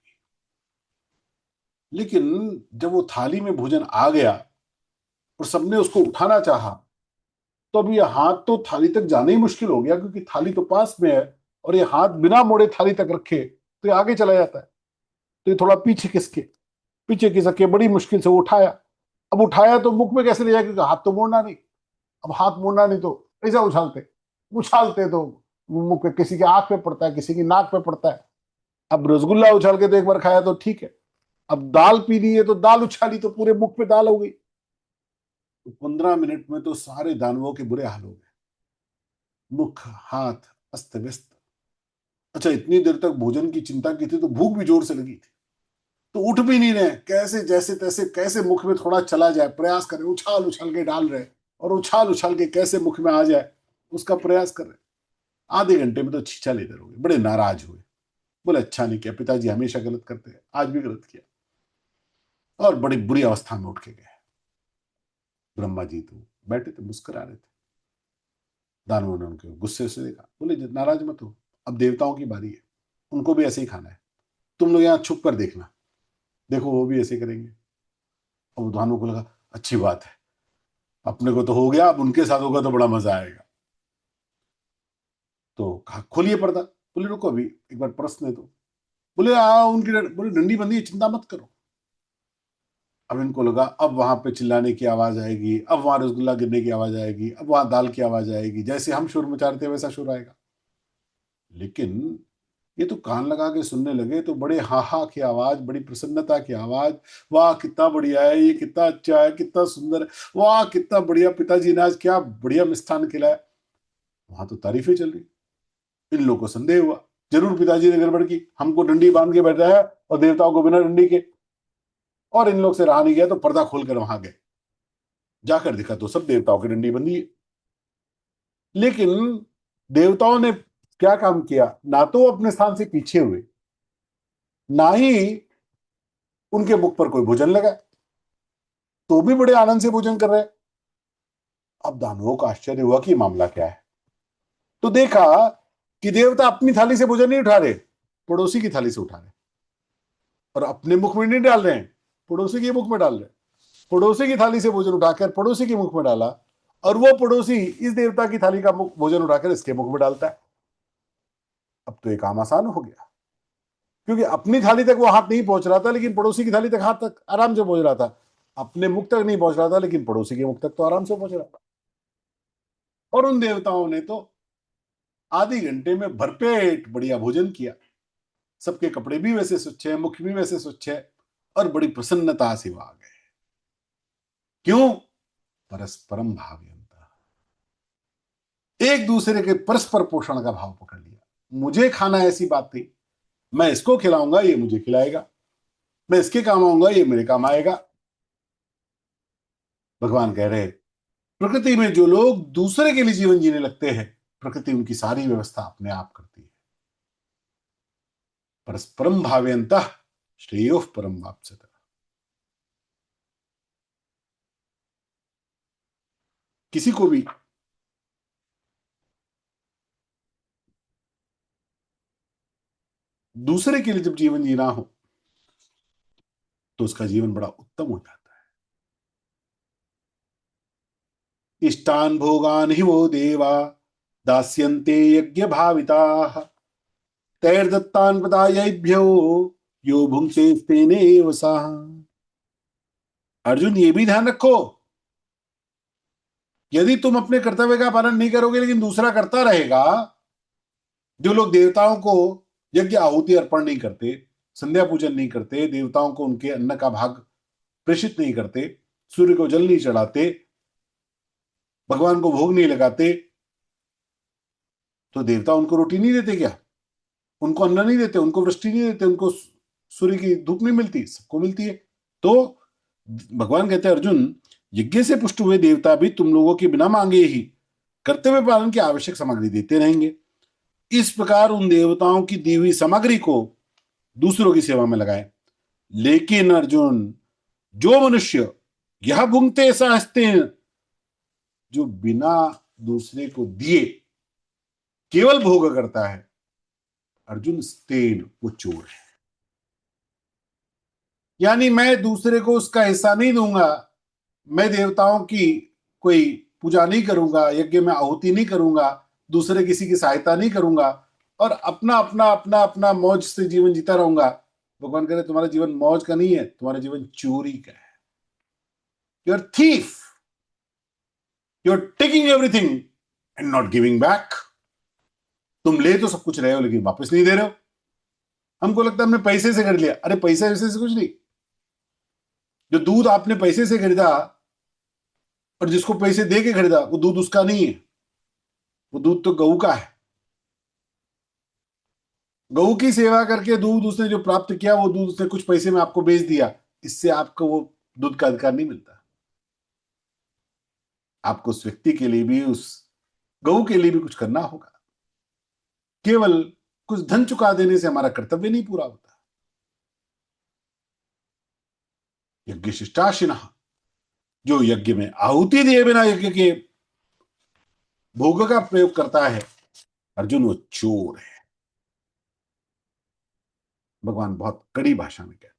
[SPEAKER 1] लेकिन जब वो थाली में भोजन आ गया और सबने उसको उठाना चाहा, तो अब ये हाथ तो थाली तक जाना ही मुश्किल हो गया, क्योंकि थाली तो पास में है और ये हाथ बिना मोड़े थाली तक रखे तो ये आगे चला जाता है। तो ये थोड़ा पीछे खिसक के बड़ी मुश्किल से उठाया। अब उठाया तो मुख में कैसे ले जाए, क्योंकि हाथ तो मोड़ना नहीं। अब हाथ मोड़ना नहीं तो ऐसा उछालते उछालते तो मुख पे, किसी के आंख पे पड़ता है, किसी की नाक पे पड़ता है। अब रसगुल्ला उछाल के तो एक बार खाया तो ठीक है, अब दाल पीनी है तो दाल उछाली तो पूरे मुख पे दाल हो गई। तो 15 मिनट में तो सारे दानवों के बुरे हाल हो गए, मुख हाथ अस्त व्यस्त। अच्छा, इतनी देर तक भोजन की चिंता की थी तो भूख भी जोर से लगी थी, तो उठ भी नहीं रहे, कैसे जैसे तैसे कैसे मुख में थोड़ा चला जाए प्रयास कर रहे, उछाल उछाल के डाल रहे और उछाल उछाल के कैसे मुख में आ जाए उसका प्रयास कर रहे। आधे घंटे में तो छीछा लेकर हो गए, बड़े नाराज हुए। बोले अच्छा नहीं किया, पिताजी हमेशा गलत करते हैं, आज भी गलत किया। और बड़ी बुरी अवस्था में उठ के गए। ब्रह्मा जी तो बैठे थे, मुस्कुरा रहे थे। दानवों ने उनके गुस्से से देखा, बोले नाराज मत हो, अब देवताओं की बारी है, उनको भी ऐसे ही खाना है, तुम लोग यहाँ छुप कर देखना, देखो वो भी ऐसे करेंगे। और दानवों को लगा अच्छी बात है, अपने को तो हो गया, अब उनके साथ होगा तो बड़ा मजा आएगा। तो कहा खोलिए पर्दा। बोले रुको अभी एक बार प्रश्न है तो। बोले उनकी बोले डंडी बंदी है, चिंता मत करो। अब इनको लगा अब वहां पे चिल्लाने की आवाज आएगी, अब वहां रसगुल्ला गिरने की आवाज आएगी, अब वहां दाल की आवाज आएगी, जैसे हम शोर मचा रहे थे वैसा शोर आएगा। लेकिन ये तो कान लगा के सुनने लगे तो बड़े हा हा की आवाज, बड़ी प्रसन्नता की आवाज, वाह कितना बढ़िया है, ये कितना अच्छा है, कितना सुंदर है, वाह कितना बढ़िया, पिताजी ने आज क्या बढ़िया मिष्ठान खिलाया। वहां तो तारीफें चल रही। इन लोगों को संदेह हुआ, जरूर पिताजी ने गड़बड़ की, हमको डंडी बांध के बैठा है और देवताओं को बिना डंडी के। और इन लोग से रहा नहीं गया तो पर्दा खोलकर वहां गए, जाकर देखा तो सब देवताओं की डंडी बंदी है। लेकिन देवताओं ने क्या काम किया, ना तो अपने स्थान से पीछे हुए, ना ही उनके मुख पर कोई भोजन लगा, तो भी बड़े आनंद से भोजन कर रहे हैं। अब दानवों का आश्चर्य हुआ कि मामला क्या है। तो देखा कि देवता अपनी थाली से भोजन नहीं उठा रहे, पड़ोसी की थाली से उठा रहे, और अपने मुख में नहीं डाल रहे हैं, पड़ोसी के मुख में डाल रहे हैं। पड़ोसी की थाली से भोजन उठाकर पड़ोसी के मुख में डाला, और वो पड़ोसी इस देवता की थाली का भोजन उठाकर इसके मुख में डालता है। अब तो ये काम आसान हो गया, क्योंकि अपनी थाली तक वो हाथ नहीं पहुंच रहा था, लेकिन पड़ोसी की थाली तक हाथ तक आराम से पहुंच रहा था। अपने मुख तक नहीं पहुंच रहा था, लेकिन पड़ोसी के मुख तक तो आराम से पहुंच रहा था। और उन देवताओं ने तो आधे घंटे में भरपेट बढ़िया भोजन किया। सबके कपड़े भी वैसे स्वच्छ है, मुख भी वैसे स्वच्छ है, और बड़ी प्रसन्नता से वो आ गए। क्यों? परस्परम भावयंता, एक दूसरे के परस्पर पोषण का भाव पकड़ लिया। मुझे खाना ऐसी बात थी, मैं इसको खिलाऊंगा, ये मुझे खिलाएगा, मैं इसके काम आऊंगा, ये मेरे काम आएगा। भगवान कह रहे प्रकृति में जो लोग दूसरे के लिए जीवन जीने लगते हैं, प्रकृति उनकी सारी व्यवस्था अपने आप करती है। परस्परम भावयन्तः श्रेयोः परम वाप्स्यत। किसी को भी दूसरे के लिए जब जीवन जीना हो तो उसका जीवन बड़ा उत्तम हो जाता है। इष्टान भोगान ही वो देवा दास्यन्ते यज्ञ भाविताः तैर्दत्तान प्रदायैभ्यो यो भुंक्ते तेनेव सः। अर्जुन, ये भी ध्यान रखो, यदि तुम अपने कर्तव्य का पालन नहीं करोगे लेकिन दूसरा करता रहेगा, जो लोग देवताओं को यज्ञ आहुति अर्पण नहीं करते, संध्या पूजन नहीं करते, देवताओं को उनके अन्न का भाग प्रेषित नहीं करते, सूर्य को जल नहीं चढ़ाते, भगवान को भोग नहीं लगाते, तो देवता उनको रोटी नहीं देते क्या? उनको अन्न नहीं देते, उनको वृष्टि नहीं देते, उनको सूर्य की धूप नहीं मिलती? सबको मिलती है। तो भगवान कहते हैं अर्जुन, यज्ञ से पुष्ट हुए देवता भी तुम लोगों के बिना मांगे ही कर्तव्य पालन की आवश्यक सामग्री देते रहेंगे। इस प्रकार उन देवताओं की दी हुई सामग्री को दूसरों की सेवा में लगाएं। लेकिन अर्जुन, जो मनुष्य यह भुंगते सहस्ते, जो बिना दूसरे को दिए केवल भोग करता है, अर्जुन स्तेन, वो चोर है। यानी मैं दूसरे को उसका हिस्सा नहीं दूंगा, मैं देवताओं की कोई पूजा नहीं करूंगा, यज्ञ में आहुति नहीं करूंगा, दूसरे किसी की सहायता नहीं करूंगा और अपना अपना अपना अपना मौज से जीवन जीता रहूंगा। भगवान कह रहे तुम्हारा जीवन मौज का नहीं है, तुम्हारा जीवन चोरी का है। You are thief, you are taking everything and not giving back. तुम ले तो सब कुछ रहे हो लेकिन वापस नहीं दे रहे हो। हमको लगता है हमने पैसे से खरीद लिया। अरे पैसे वैसे से कुछ नहीं। जो दूध आपने पैसे से खरीदा और जिसको पैसे दे के खरीदा, वो दूध उसका नहीं है, वो दूध तो गऊ का है। गऊ की सेवा करके दूध उसने जो प्राप्त किया, वो दूध उसने कुछ पैसे में आपको बेच दिया, इससे आपको वो दूध का अधिकार नहीं मिलता। आपको उस व्यक्ति के लिए भी, उस गऊ के लिए भी कुछ करना होगा। केवल कुछ धन चुका देने से हमारा कर्तव्य नहीं पूरा होता। यज्ञ शिष्टाशिनः, जो यज्ञ में आहुति दिए बिना यज्ञ के भोग का प्रयोग करता है, अर्जुन वो चोर है। भगवान बहुत कड़ी भाषा में कहते,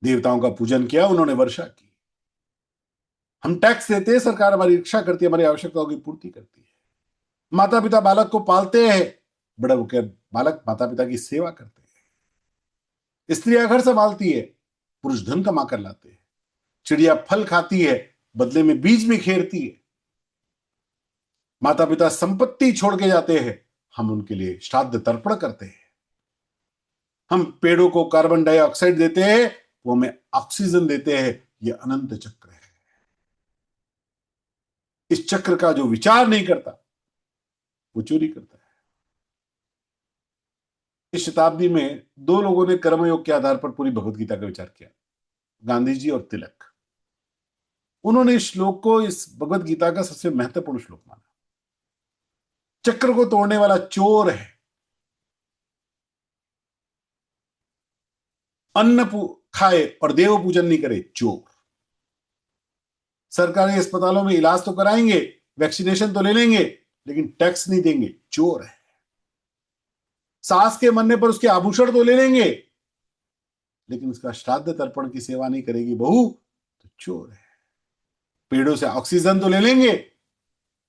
[SPEAKER 1] देवताओं का पूजन किया, उन्होंने वर्षा की। हम टैक्स देते हैं, सरकार हमारी रक्षा करती है, हमारी आवश्यकताओं की पूर्ति करती है। माता पिता बालक को पालते हैं, बड़े होकर बालक माता पिता की सेवा करते हैं। स्त्रियां घर संभालती है, पुरुष धन कमा कर लाते हैं। चिड़िया फल खाती है, बदले में बीज भी खेरती है। माता पिता संपत्ति छोड़ के जाते हैं, हम उनके लिए श्राद्ध तर्पण करते हैं। हम पेड़ों को कार्बन डाइऑक्साइड देते हैं, वो हमें ऑक्सीजन देते हैं। ये अनंत चक्र है। इस चक्र का जो विचार नहीं करता, वो चोरी करता है। इस शताब्दी में दो लोगों ने कर्मयोग के आधार पर पूरी भगवत गीता का विचार किया, गांधी जी और तिलक। उन्होंने इस श्लोक को इस भगवत गीता का सबसे महत्वपूर्ण श्लोक माना। चक्र को तोड़ने वाला चोर है। अन्न खाए और देव पूजन नहीं करे, चोर। सरकारी अस्पतालों में इलाज तो कराएंगे, वैक्सीनेशन तो ले लेंगे, लेकिन टैक्स नहीं देंगे, चोर है। सास के मरने पर उसके आभूषण तो ले लेंगे, लेकिन उसका श्राद्ध तर्पण की सेवा नहीं करेगी बहू, तो चोर है। पेड़ों से ऑक्सीजन तो ले लेंगे,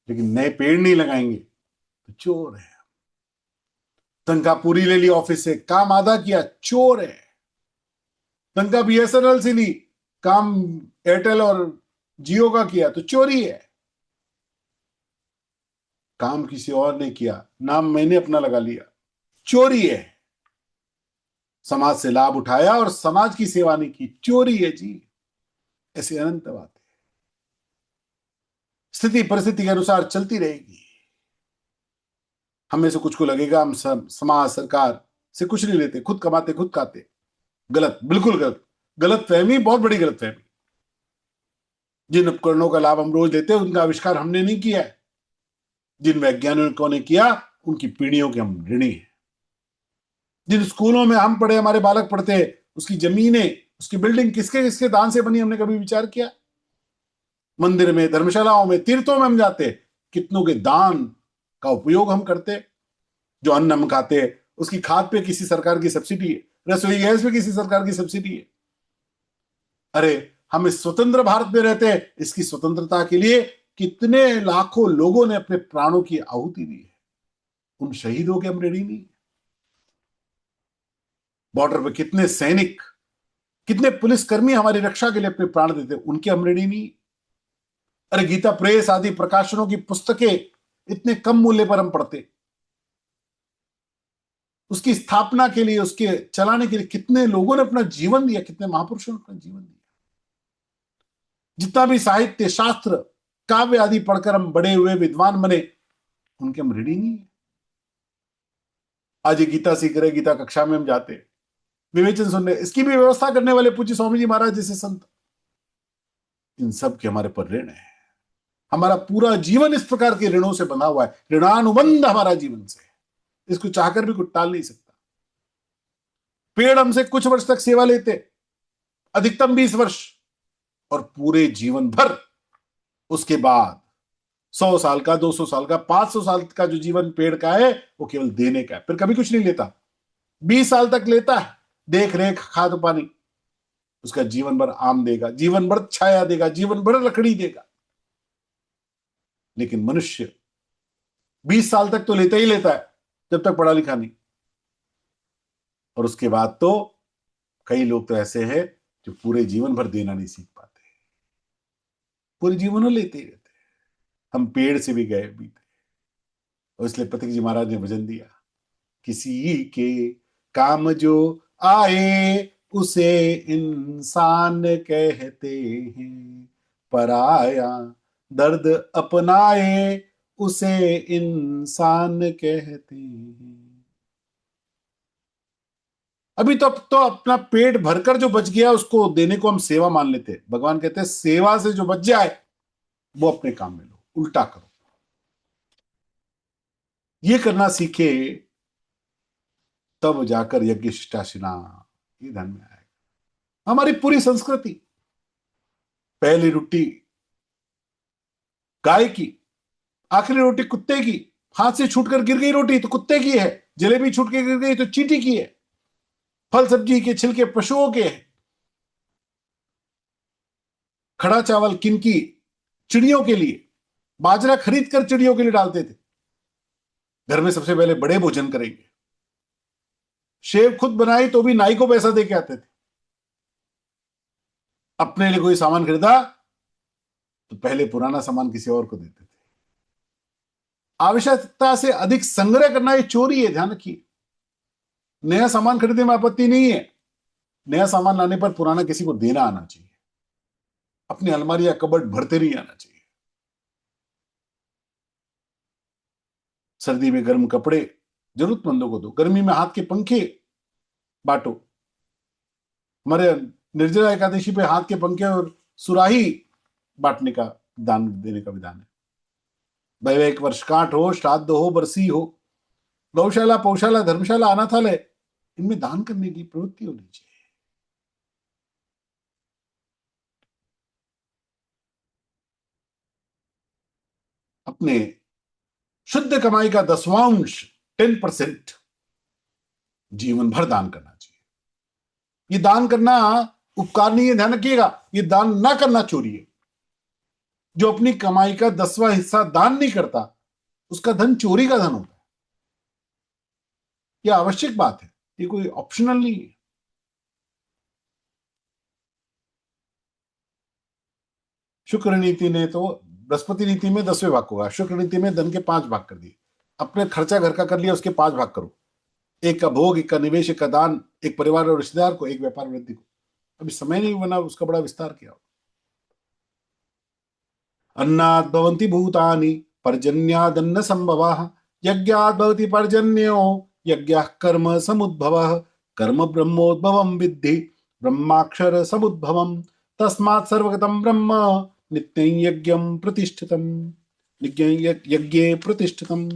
[SPEAKER 1] लेकिन नए पेड़ नहीं लगाएंगे, तो चोर है। तनख्वाह पूरी ले ली, ऑफिस से काम आधा किया, चोर है। तनख्वाह बीएसएनएल से ली, काम एयरटेल और जियो का किया, तो चोरी है। काम किसी और ने किया, नाम मैंने अपना लगा लिया, चोरी है। समाज से लाभ उठाया और समाज की सेवा नहीं की, चोरी है जी। ऐसी अनंत बात है। स्थिति परिस्थिति के अनुसार चलती रहेगी। हम में से कुछ को लगेगा हम समाज सरकार से कुछ नहीं लेते, खुद कमाते खुद खाते। गलत, बिल्कुल गलत। गलत फहमी, बहुत बड़ी गलत फहमी। जिन उपकरणों का लाभ हम रोज लेते हैं उनका आविष्कार हमने नहीं किया है। जिन वैज्ञानिकों ने किया उनकी पीढ़ियों के हम ऋणी हैं। जिन स्कूलों में हम पढ़े, हमारे बालक पढ़ते हैं, उसकी जमीनें, उसकी बिल्डिंग किसके किसके दान से बनी, हमने कभी विचार किया? मंदिर में, धर्मशालाओं में, तीर्थों में हम जाते, कितनों के दान का उपयोग हम करते। जो अन्न हम खाते हैं उसकी खाद पे किसी सरकार की सब्सिडी है, रसोई गैस पे किसी सरकार की सब्सिडी है। अरे, हम इस स्वतंत्र भारत में रहते हैं, इसकी स्वतंत्रता के लिए कितने लाखों लोगों ने अपने प्राणों की आहुति दी है। उन शहीदों के हम ऋणी नहीं? बॉर्डर पे कितने सैनिक, कितने पुलिसकर्मी हमारी रक्षा के लिए अपने प्राण देते, उनके हम ऋणी नहीं? अरे, गीता प्रेस आदि प्रकाशनों की पुस्तकें इतने कम मूल्य पर हम पढ़ते, उसकी स्थापना के लिए, उसके चलाने के लिए कितने लोगों ने अपना जीवन दिया, कितने महापुरुषों ने अपना जीवन दिया। जितना भी साहित्य, शास्त्र, काव्य आदि पढ़कर हम बड़े हुए, विद्वान बने, उनके हम ऋणी नहीं है। आज ये गीता सीख रहे, गीता कक्षा में हम जाते, विवेचन सुनने, इसकी भी व्यवस्था करने वाले पूज्य स्वामी जी महाराज जैसे संत, इन सब के हमारे पर ऋण है। हमारा पूरा जीवन इस प्रकार के ऋणों से बंधा हुआ है, ऋणानुबंध हमारा जीवन से, इसको चाहकर भी कुछ टाल नहीं सकता। पेड़ हमसे कुछ वर्ष तक सेवा लेते, अधिकतम 20 वर्ष, और पूरे जीवन भर उसके बाद 100 साल का, 200 साल का, 500 साल का जो जीवन पेड़ का है वो केवल देने का है, फिर कभी कुछ नहीं लेता। 20 साल तक लेता है, देख रेख, खाद पानी, उसका जीवन भर आम देगा, जीवन भर छाया देगा, जीवन भर लकड़ी देगा। लेकिन मनुष्य 20 साल तक तो लेता ही लेता है, जब तक पढ़ा लिखा नहीं, और उसके बाद तो कई लोग तो ऐसे हैं जो पूरे जीवन भर देना नहीं सीख पाते, पूरे जीवन भर लेते ही रहते। हम पेड़ से भी गए बीते, और इसलिए पथिक जी महाराज ने वचन दिया, किसी के काम जो आए उसे इंसान कहते हैं, पराया दर्द अपनाए उसे इंसान कहते हैं। अभी तो अपना पेट भरकर जो बच गया उसको देने को हम सेवा मान लेते हैं। भगवान कहते हैं सेवा से जो बच जाए वो अपने काम में लो, उल्टा करो। ये करना सीखे तब जाकर यज्ञ शिष्टाशिना ये ध्यान में आएगा। हमारी पूरी संस्कृति, पहली रोटी गाय की, आखिरी रोटी कुत्ते की, हाथ से छूटकर गिर गई रोटी तो कुत्ते की है, जलेबी छूट के गिर गई तो चींटी की है, फल सब्जी के छिलके पशुओं के हैं, खड़ा चावल किनकी, चिड़ियों के लिए, बाजरा खरीद कर चिड़ियों के लिए डालते थे। घर में सबसे पहले बड़े भोजन करेंगे, शेव खुद बनाई तो भी नाई को पैसा दे के आते थे। अपने लिए कोई सामान खरीदा तो पहले पुराना सामान किसी और को देते थे। आवश्यकता से अधिक संग्रह करना ये चोरी है, ध्यान रखिए। नया सामान खरीदने में आपत्ति नहीं है, नया सामान लाने पर पुराना किसी को देना आना चाहिए। अपनी अलमारी या कबर्ड भरते नहीं आना चाहिए। सर्दी में गर्म कपड़े जरूरतमंदों को दो, गर्मी में हाथ के पंखे बांटो। हमारे निर्जला एकादशी पे हाथ के पंखे और सुराही बांटने का, दान देने का विधान है। वैवाहिक वर्षगांठ हो, श्राद्ध हो, बरसी हो, गौशाला, पौशाला, धर्मशाला, अनाथालय, इनमें दान करने की प्रवृत्ति होनी चाहिए। अपने शुद्ध कमाई का 10वां अंश, 10% जीवन भर दान करना चाहिए। ये दान करना उपकार नहीं है, ध्यान रखिएगा। ये दान ना करना चोरी है। जो अपनी कमाई का 10वां हिस्सा दान नहीं करता उसका धन चोरी का धन होता है। यह आवश्यक बात है, ये कोई ऑप्शनल नहीं है। शुक्र नीति ने तो, बृहस्पति नीति में 10वें भाग को, शुक्र नीति में धन के 5 भाग कर दिए। अपने खर्चा घर का कर लिया, उसके 5 भाग करो। एक का भोग, एक का निवेश, एक का दान, एक परिवार और रिश्तेदार को, एक व्यापार वृद्धि को। अभी समय नहीं बना उसका बड़ा विस्तार किया। अन्नाद् भवन्ति भूतानि पर्जन्यादन्न संभवाः यज्ञात् भवति पर्जन्यो यज्ञः कर्म समुद्भवः कर्म ब्रह्मोद्भवं विद्धि ब्रह्माक्षर समुद्भवम् तस्मात् सर्वगतं ब्रह्म नित्यं यज्ञं प्रतिष्ठितम् यज्ञे प्रतिष्ठितम्।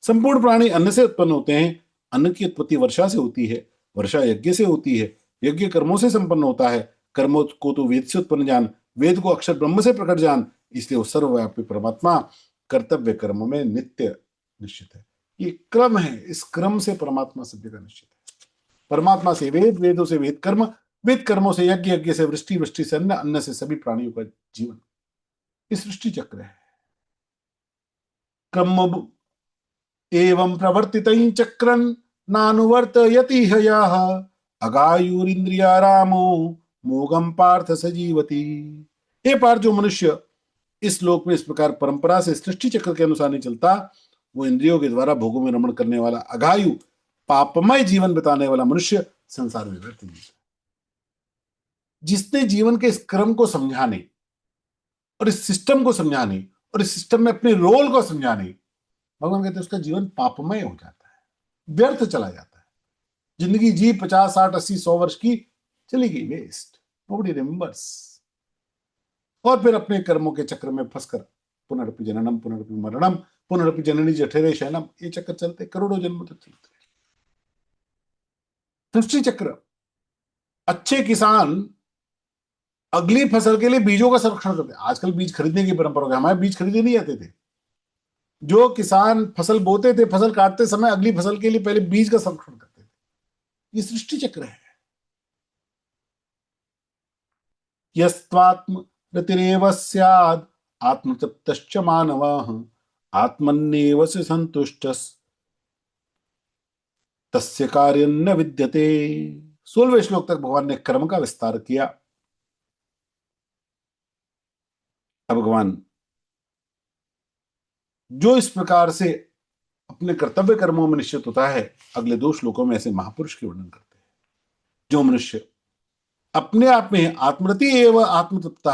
[SPEAKER 1] संपूर्ण प्राणी अन्न से उत्पन्न होते हैं। अन्न की उत्पत्ति वर्षा से होती है, वर्षा यज्ञ से होती है, यज्ञ कर्मों से संपन्न होता है, कर्मों को तो वेद से उत्पन्न जान, वेद को अक्षर ब्रह्म से प्रकट जान, इसलिए वो सर्वव्यापी परमात्मा कर्तव्य कर्मों में नित्य निश्चित है। ये क्रम है, इस क्रम से परमात्मा सब जगह निश्चित है। परमात्मा से वेद, वेदों से वेद कर्म, वेद कर्मों से यज्ञ, यज्ञ से वृष्टि, वृष्टि से अन्न, अन्न से सभी प्राणियों का जीवन। ये सृष्टि चक्र है। क्रम एवं प्रवर्तितं चक्रं नानुवर्तयति ह्ययः अगायुरिन्द्रियारामो मोगम पार्थ सजीवति। हे पार्थ, जो मनुष्य इस लोक में इस प्रकार परंपरा से सृष्टि चक्र के अनुसार नहीं चलता, वो इंद्रियों के द्वारा भोगों में रमण करने वाला अघायु पापमय जीवन बिताने वाला मनुष्य संसार में व्यर्थ नहीं। जिसने जीवन के इस क्रम को समझाने और इस सिस्टम को समझाने और इस सिस्टम में अपने रोल को समझाने, भगवान कहते हैं उसका जीवन पापमय हो जाता है, व्यर्थ चला जाता है। जिंदगी जी 50, 60, 80, 100 वर्ष की चली गई, वेस्ट, नोबडी रिमेंबर्स। और फिर अपने कर्मों के चक्र में फंसकर पुनरपि जननम पुनरपि मरणम पुनरपि जननी जठरे शयनम, ये चक्कर चलते करोड़ों जन्म तक चलते। सृष्टि चक्र। अच्छे किसान अगली फसल के लिए बीजों का संरक्षण करते। आजकल बीज खरीदने की परंपरा हो गई, हमारे बीज खरीदे नहीं आते थे। जो किसान फसल बोते थे, फसल काटते समय अगली फसल के लिए पहले बीज का संरक्षण करते थे। ये सृष्टि चक्र है। यस्त्वात्म रतिरेव स्याद् आत्मतप्तश्च मानवः आत्मन्येव स संतुष्टः तस्य कार्यं न विद्यते। 16वें श्लोक तक भगवान ने कर्म का विस्तार किया। अब भगवान जो इस प्रकार से अपने कर्तव्य कर्मों में निश्चित होता है, अगले 2 श्लोकों में ऐसे महापुरुष के वर्णन करते हैं। जो मनुष्य अपने आप में आत्मरति एवं आत्मतृप्ता,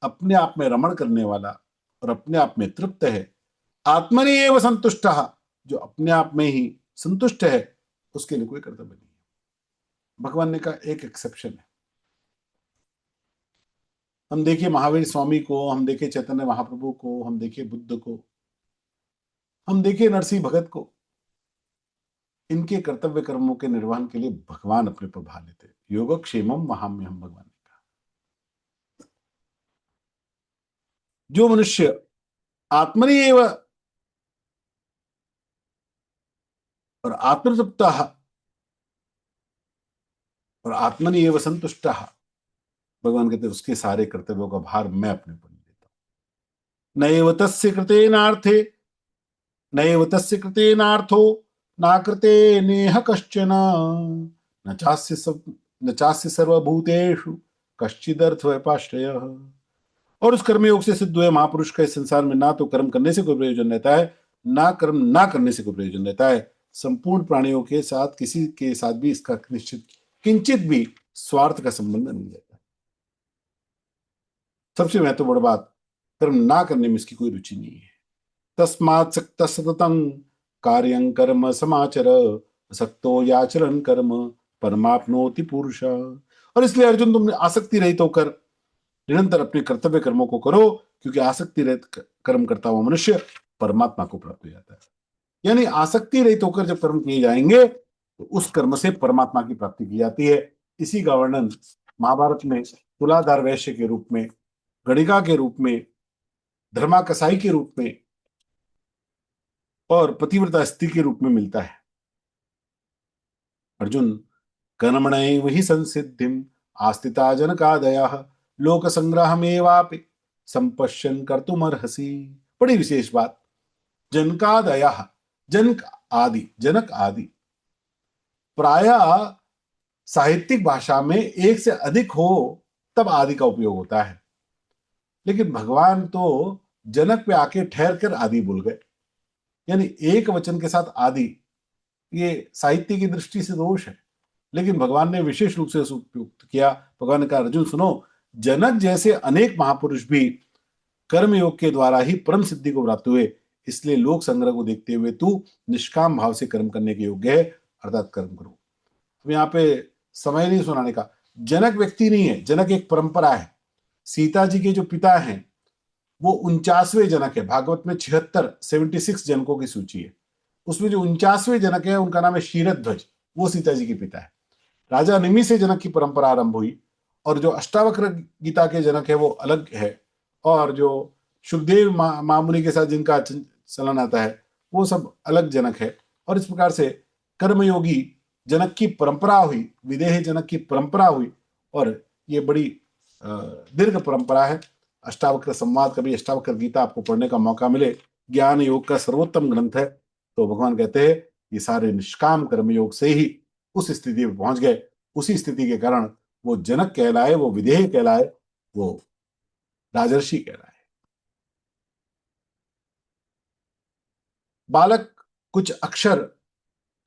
[SPEAKER 1] अपने आप में रमण करने वाला और अपने आप में तृप्त है, आत्मनि एवं संतुष्ट, जो अपने आप में ही संतुष्ट है, उसके लिए कोई कर्तव्य नहीं है। भगवान ने कहा एक एक्सेप्शन है। हम देखिए महावीर स्वामी को, हम देखिए चैतन्य महाप्रभु को, हम देखिए बुद्ध को, हम देखिए नरसिंह भगत को, इनके कर्तव्य कर्मों के निर्वहन के लिए भगवान अपने पर भार लेते। योगक्षेमम वहाम्यहम, भगवान ने कहा। जो मनुष्य आत्मनि एव और आत्मतृप्ता और आत्मनि एव संतुष्ट, भगवान कहते उसके सारे कर्तव्यों का भार मैं अपने पर लेता हूं। नैव तस्य कृतेनार्थे नैव तस्य कृतेनार्थो नाकृते नेह कश्चन न चास्य सर्वभूतेषु कश्चिदर्थ व्यपाश्रयः। और उस कर्मयोग से सिद्ध हुए महापुरुष का इस संसार में ना तो कर्म करने से कोई प्रयोजन रहता है, ना कर्म ना करने से कोई प्रयोजन रहता है। संपूर्ण प्राणियों के साथ किसी के साथ भी इसका निश्चित किंचित भी स्वार्थ का संबंध नहीं रहता। सबसे महत्वपूर्ण बात, कर्म ना करने में इसकी कोई रुचि नहीं है। तस्मात् सक्तः सततं कार्यं कर्म समाचर असक्तो याचरन् कर्म परमाप्नोति पुरुष। और इसलिए अर्जुन, तुम आसक्ति रहित होकर निरंतर अपने कर्तव्य कर्मों को करो, क्योंकि आसक्ति रहित कर्म करता हुआ मनुष्य परमात्मा को प्राप्त हो जाता है। यानी आसक्ति रहित होकर जब कर्म किए जाएंगे तो उस कर्म से परमात्मा की प्राप्ति की जाती है। इसी का वर्णन महाभारत में तुलाधार वैश्य के रूप में, गणिका के रूप में, धर्मा कसाई के रूप में और पतिव्रता स्त्री के रूप में मिलता है। अर्जुन, कर्मणैव हि संसिद्धिम आस्थिता जनकादयः लोक संग्रहमेवापि संपश्यन् कर्तुमर्हसि। बड़ी विशेष बात, जनकादयः, जनक आदि प्राय साहित्यिक भाषा में एक से अधिक हो तब आदि का उपयोग होता है, लेकिन भगवान तो जनक पे आके ठहर कर आदि बोल गए। यानी एक वचन के साथ आदि, ये साहित्य की दृष्टि से दोष है, लेकिन भगवान ने विशेष रूप से उपयुक्त किया। भगवान ने कहा, अर्जुन सुनो, जनक जैसे अनेक महापुरुष भी कर्मयोग के द्वारा ही परम सिद्धि को प्राप्त हुए। इसलिए लोक संग्रह को देखते हुए तू निष्काम भाव से कर्म करने के योग्य है, अर्थात कर्म करो। अब यहाँ पे समय नहीं सुनाने का। जनक व्यक्ति नहीं है, जनक एक परंपरा है। सीता जी के जो पिता हैं वो 49वें जनक है। भागवत में 76 जनकों की सूची है, उसमें जो 49वें जनक है उनका नाम है क्षीरध्वज, वो सीता जी के पिता है। राजा निमि से जनक की परंपरा आरंभ हुई, और जो अष्टावक्र गीता के जनक है वो अलग है, और जो सुखदेव मामुनि के साथ जिनका चलन आता है वो सब अलग जनक है। और इस प्रकार से कर्मयोगी जनक की परंपरा हुई, विदेह जनक की परंपरा हुई, और ये बड़ी दीर्घ परंपरा है। अष्टावक्र संवाद, कभी अष्टावक्र गीता आपको पढ़ने का मौका मिले, ज्ञान योग का सर्वोत्तम ग्रंथ है। तो भगवान कहते हैं ये सारे निष्काम कर्मयोग से ही उस स्थिति में पहुंच गए। उसी स्थिति के कारण वो जनक कहलाए, वो विदेह कहलाए, वो राजर्षि कहलाए। बालक कुछ अक्षर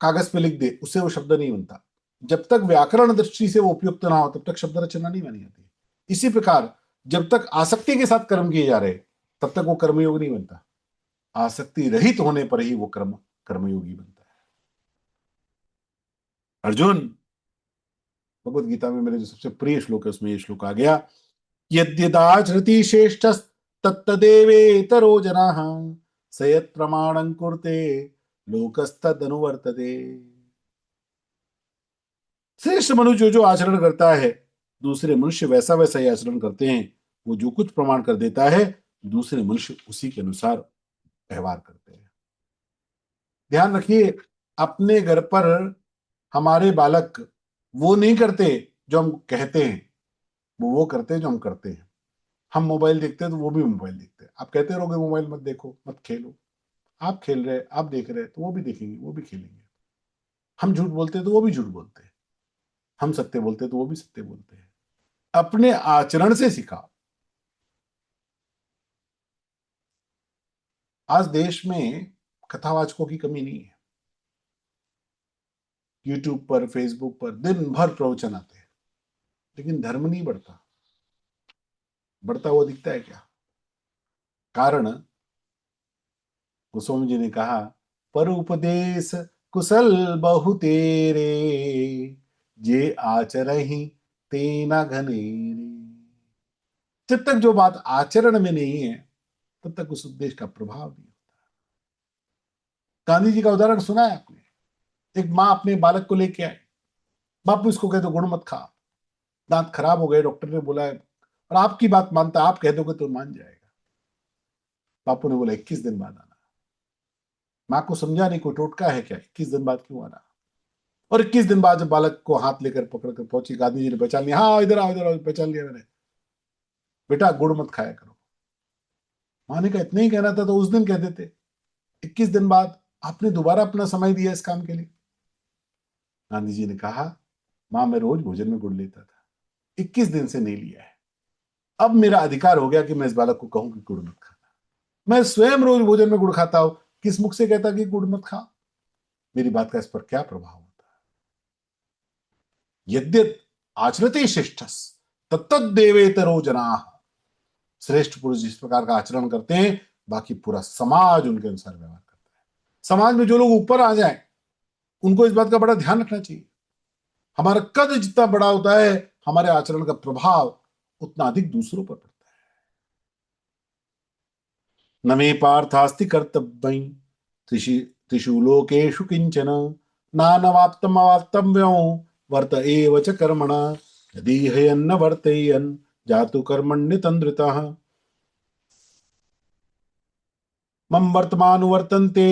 [SPEAKER 1] कागज पे लिख दे, उससे वो शब्द नहीं बनता। जब तक व्याकरण दृष्टि से वो उपयुक्त ना हो तब तक शब्द रचना नहीं बनी जाती। इसी प्रकार जब तक आसक्ति के साथ कर्म किए जा रहे तब तक वो कर्मयोग नहीं बनता। आसक्ति रहित होने पर ही वो कर्मयोगी बनता है। अर्जुन, भगवत गीता में मेरे जो सबसे प्रिय श्लोक है उसमें ये श्लोक आ गया, यद्यदाचरति श्रेष्ठ तत्तदेवेतरो जनाः स यत् प्रमाणं कुरुते लोकस्तदनुवर्तते। श्रेष्ठ मनुष्य जो आचरण करता है, दूसरे मनुष्य वैसा वैसा ही आचरण करते हैं। वो जो कुछ प्रमाण कर देता है, दूसरे मनुष्य उसी के अनुसार व्यवहार करते हैं। ध्यान रखिए, अपने घर पर हमारे बालक वो नहीं करते जो हम कहते हैं, वो करते हैं जो हम करते हैं। हम मोबाइल देखते हैं तो वो भी मोबाइल देखते हैं। आप कहते रहोगे मोबाइल मत देखो, मत खेलो, आप खेल रहे, आप देख रहे, तो वो भी देखेंगे, वो भी खेलेंगे। हम झूठ बोलते हैं तो वो भी झूठ बोलते हैं, हम सत्य बोलते हैं तो वो भी सत्य बोलते हैं। अपने आचरण से सिखाओ। आज देश में कथावाचकों की कमी नहीं है। यूट्यूब पर, फेसबुक पर दिन भर प्रवचन आते हैं, लेकिन धर्म नहीं बढ़ता। बढ़ता हुआ दिखता है क्या? कारण, गोस्वामी जी ने कहा, पर उपदेश कुशल बहु तेरे, जे आचरहि तेना घनेरे। जब तक जो बात आचरण में नहीं है तब तक उस उपदेश का प्रभाव नहीं होता। गांधी जी का उदाहरण सुना है आपने? एक माँ अपने बालक को लेके आए, बापू इसको कह दो गुड़ मत खा, दांत खराब हो गए, डॉक्टर ने बोला है, और आपकी बात मानता, आप कह दोगे तो मान जाएगा। बापू ने बोला 21 दिन बाद आना। माँ को समझा नहीं, कोई टोटका है क्या, 21 दिन बाद क्यों आना? और 21 दिन बाद जब बालक को हाथ लेकर पकड़ कर पहुंची, गांधी जी ने पहचान लिया, हाँ इधर आओ, इधर आओ, पहचान लिया मैंने, बेटा गुड़ मत खाया करो। माँ ने कहा इतना ही कहना था तो उस दिन कह देते, 21 दिन बाद आपने दोबारा अपना समय दिया इस काम के लिए। गांधी जी ने कहा, माँ मैं रोज भोजन में गुड़ लेता था, 21 दिन से नहीं लिया है। अब मेरा अधिकार हो गया कि मैं इस बालक को कहूं कि गुड़ मत खाना। मैं स्वयं रोज भोजन में गुड़ खाता हूं, किस मुख से कहता कि गुड़ मत खा? मेरी बात का इस पर क्या प्रभाव होता है? यद्यत आचरते श्रेष्ठस तत्तद देवेतरो जनाः। श्रेष्ठ पुरुष जिस प्रकार का आचरण करते हैं, बाकी पूरा समाज उनके अनुसार व्यवहार करता है। समाज में जो लोग ऊपर आ जाए उनको इस बात का बड़ा ध्यान रखना चाहिए। हमारा कद जितना बड़ा होता है, हमारे आचरण का प्रभाव उतना अधिक दूसरों पर पड़ता है। न मे पार्थास्ति कर्तव्यं त्रिषु लोकेषु किंचन, नानवाप्तम अवाप्तव्यो वर्त एव च कर्मण, यदि हयन्न वर्तयन् जातु कर्मण्यतन्द्रितः। मम वर्तमानुवर्तन्ते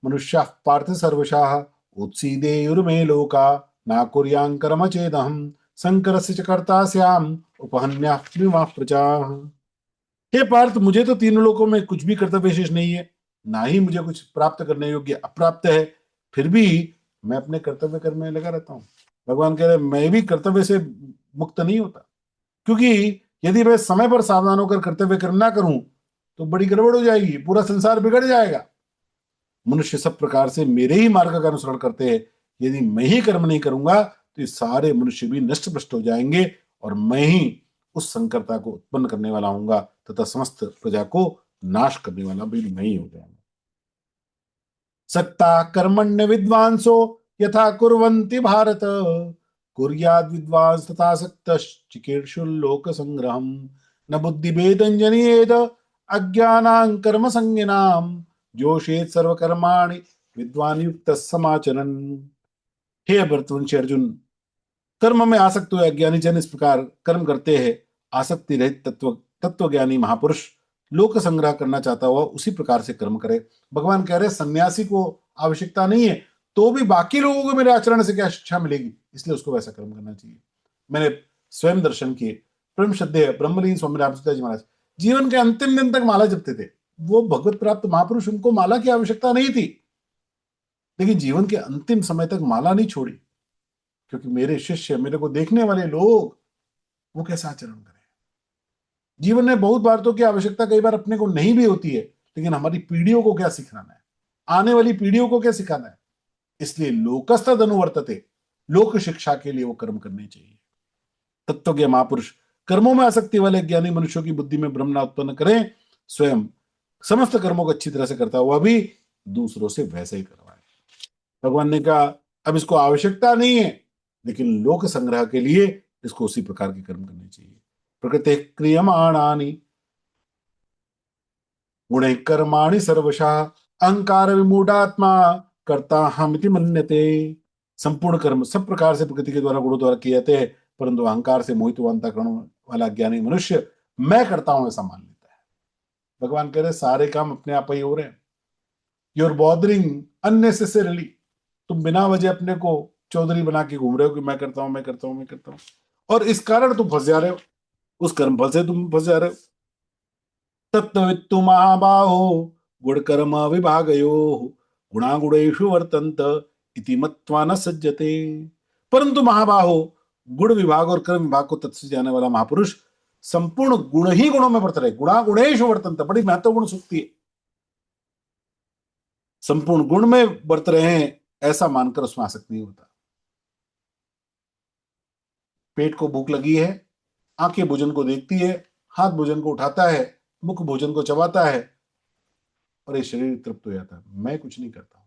[SPEAKER 1] मनुष्याः पार्थ सर्वशाः, उत्सीदेयुर्मे लोका न कुर्यां कर्म चेदहम् शंकरस्य च कर्ता स्याम् उपहन्याः प्रजाः। हे पार्थ, मुझे तो तीनों लोकों में कुछ भी कर्तव्य शेष नहीं है, ना ही मुझे कुछ प्राप्त करने योग्य अप्राप्त है, फिर भी मैं अपने कर्तव्य कर्म में लगा रहता हूँ। भगवान कह रहे मैं भी कर्तव्य से मुक्त नहीं होता, क्योंकि यदि मैं समय पर सावधान होकर कर्तव्य कर्म ना करूं तो बड़ी गड़बड़ हो जाएगी, पूरा संसार बिगड़ जाएगा। मनुष्य सब प्रकार से मेरे ही मार्ग का अनुसरण करते हैं, यदि मैं ही कर्म नहीं करूंगा तो ये सारे मनुष्य भी नष्ट भ्रष्ट हो जाएंगे, और मैं ही उस संकरता को उत्पन्न करने वाला हूंगा तथा समस्त प्रजा को नाश करने वाला भी मैं ही हो जाऊंगा। सक्ता कर्मण्य विद्वांसो यथा कुर्वन्ति भारत, कुर्याद् विद्वांस तथा सक्तश्चिकीर्षुर्लोक संग्रहम्, न बुद्धिभेदं जनियेद अज्ञानां कर्म संज्ञानां, जोषेत् सर्वकर्माणि विद्वान युक्त समाचरन्। हे भरतवंशी अर्जुन, कर्म में आसक्त हुए अज्ञानी जन इस प्रकार कर्म करते हैं। आसक्ति रहित तत्वज्ञानी महापुरुष लोक संग्रह करना चाहता हुआ उसी प्रकार से कर्म करे। भगवान कह रहे सन्यासी को आवश्यकता नहीं है, तो भी बाकी लोगों को मेरे आचरण से क्या शिक्षा मिलेगी, इसलिए उसको वैसा कर्म करना चाहिए। मैंने स्वयं दर्शन किए। परम श्रद्धेय ब्रह्मलीन स्वामी रामचंद्र जी महाराज जीवन के अंतिम दिन तक माला जपते थे। वो भगवत प्राप्त महापुरुष, उनको माला की आवश्यकता नहीं थी, लेकिन जीवन के अंतिम समय तक माला नहीं छोड़ी, क्योंकि मेरे शिष्य, मेरे को देखने वाले लोग, वो कैसा आचरण करें। जीवन में बहुत बार तो क्या आवश्यकता कई बार अपने को नहीं भी होती है, लेकिन हमारी पीढ़ियों को क्या सिखाना है, आने वाली पीढ़ियों को क्या सिखाना है। इसलिए लोकस्तद अनुवर्तते, लोक शिक्षा के लिए वो कर्म करने चाहिए। तत्वज्ञ महापुरुष कर्मों में आसक्ति वाले ज्ञानी मनुष्यों की बुद्धि में भ्रम न उत्पन्न करें, स्वयं समस्त कर्मों को अच्छी तरह से करता हुआ भी दूसरों से वैसे ही करवाए। भगवान ने कहा अब इसको आवश्यकता नहीं है, लेकिन लोक संग्रह के लिए इसको उसी प्रकार के कर्म करने चाहिए। प्रकृति क्रियमाणानि गुणैः कर्माणि सर्वशः अहंकार विमूढ़ात्मा कर्ता हमिति मन्यते। संपूर्ण कर्म सब प्रकार से प्रकृति के द्वारा गुणों द्वारा किए जाते हैं, परंतु अहंकार से मोहित हुआ अंतःकरण वाला ज्ञानी मनुष्य मैं करता हूं ऐसा मान लेता है। भगवान कह रहे सारे काम अपने आप ही हो रहे हैं। You are bothering unnecessarily. तुम बिना वजह अपने को चौधरी बना के घूम रहे हो कि मैं करता हूं, मैं करता हूं, मैं करता हूं, और इस कारण तुम फंस जा रहे हो, उस कर्म फल से तुम फंस जा रहे हो। तत्त्ववित्तु महाबाहो गुणकर्म विभागयो गुणागुणेषु वर्तन्त इति मत्वा न सज्जते। परंतु महाबाहो, गुण विभाग और कर्म विभाग को तत्व से जाने वाला महापुरुष संपूर्ण गुण ही गुणों में वर्त रहे। गुणागुणेषु वर्तन्त, बड़ी महत्वपूर्ण सूक्ति है। संपूर्ण गुण में वर्त रहे हैं ऐसा मानकर उसमें आसक्त नहीं होता। पेट को भूख लगी है, आंखें भोजन को देखती है, हाथ भोजन को उठाता है, मुख भोजन को चबाता है, और ये शरीर तृप्त हो जाता है, मैं कुछ नहीं करता हूं।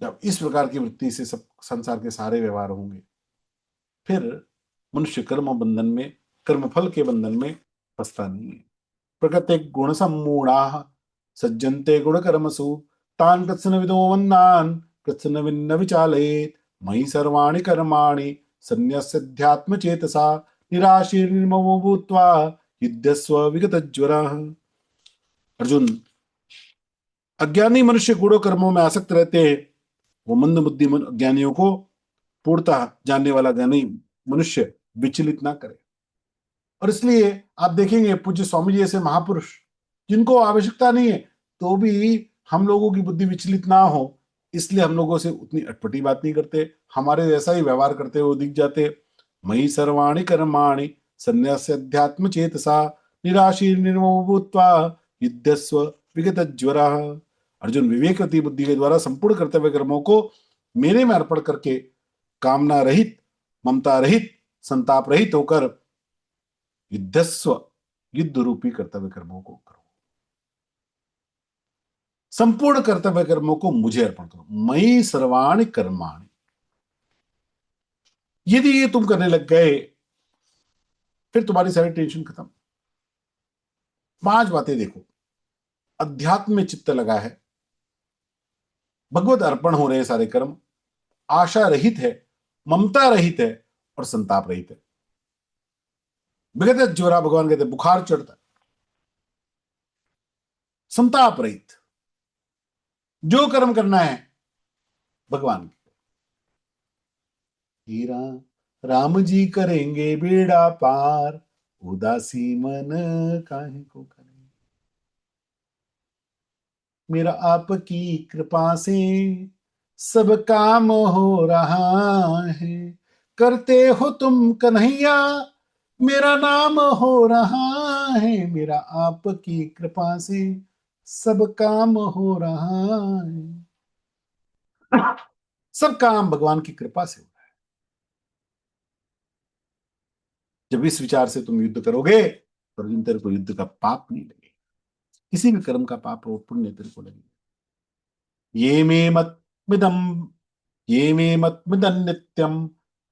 [SPEAKER 1] जब इस प्रकार की वृत्ति से सब संसार के सारे व्यवहार होंगे, फिर मनुष्य कर्म बंधन में, कर्म फल के बंधन में फंसता नहीं है। प्रकृति गुण सम्मूढ़ा सज्जन्ते गुण कर्मसु तान कृत्स्न विदो वन्नान कृत्स्न विन्न विचालयेत् मयि सर्वाणि कर्माणि सन्न्यस्याध्यात्म चेतसा निराशीर निर्ममो भूत्वा युध्यस्व विगत ज्वरः। अर्जुन, अज्ञानी मनुष्य गुणों कर्मों में आसक्त रहते हैं। वो मंद बुद्धि ज्ञानियों को पूर्णतः जानने वाला ज्ञानी मनुष्य विचलित ना करे। और इसलिए आप देखेंगे पूज्य स्वामी जी ऐसे महापुरुष जिनको आवश्यकता नहीं है, तो भी हम लोगों की बुद्धि विचलित ना हो, इसलिए हम लोगों से उतनी अटपटी बात नहीं करते, हमारे जैसा ही व्यवहार करते हुए दिख जाते। मयि सर्वाणि कर्माणि संन्यास्य अध्यात्म चेतसा निराशीर निर्ममो भूत्वा युध्यस्व विगत ज्वरः। अर्जुन, विवेकवती बुद्धि के द्वारा संपूर्ण कर्तव्य कर्मों को मेरे में अर्पण करके कामना रहित, ममता रहित, संताप रहित होकर युद्धस्व, युद्ध रूपी कर्तव्य कर्मों को करो। संपूर्ण कर्तव्य कर्मों को मुझे अर्पण करो। मयि सर्वाणि कर्माणि, यदि ये तुम करने लग गए, फिर तुम्हारी सारी टेंशन खत्म। 5 बातें देखो। अध्यात्म में चित्त लगा है, भगवत अर्पण हो रहे हैं सारे कर्म, आशा रहित है, ममता रहित है, और संताप रहित है। विगत ज्वरा, भगवान कहते बुखार चढ़ता है। संताप रहित, जो कर्म करना है भगवान की। राम जी करेंगे बेड़ा पार, उदासी मन काहे को करे। मेरा आपकी कृपा से सब काम हो रहा है, करते हो तुम कन्हैया मेरा नाम हो रहा है। मेरा आपकी कृपा से सब काम हो रहा है। सब काम भगवान की कृपा से हो रहा है। जब इस विचार से तुम युद्ध करोगे तो अर्जुन तेरे को युद्ध का पाप नहीं लगेगा, किसी भी कर्म का पाप और पुण्य तेरे को लगेगा। ये मे मतमिदं ये मे मतमिदं नित्यम्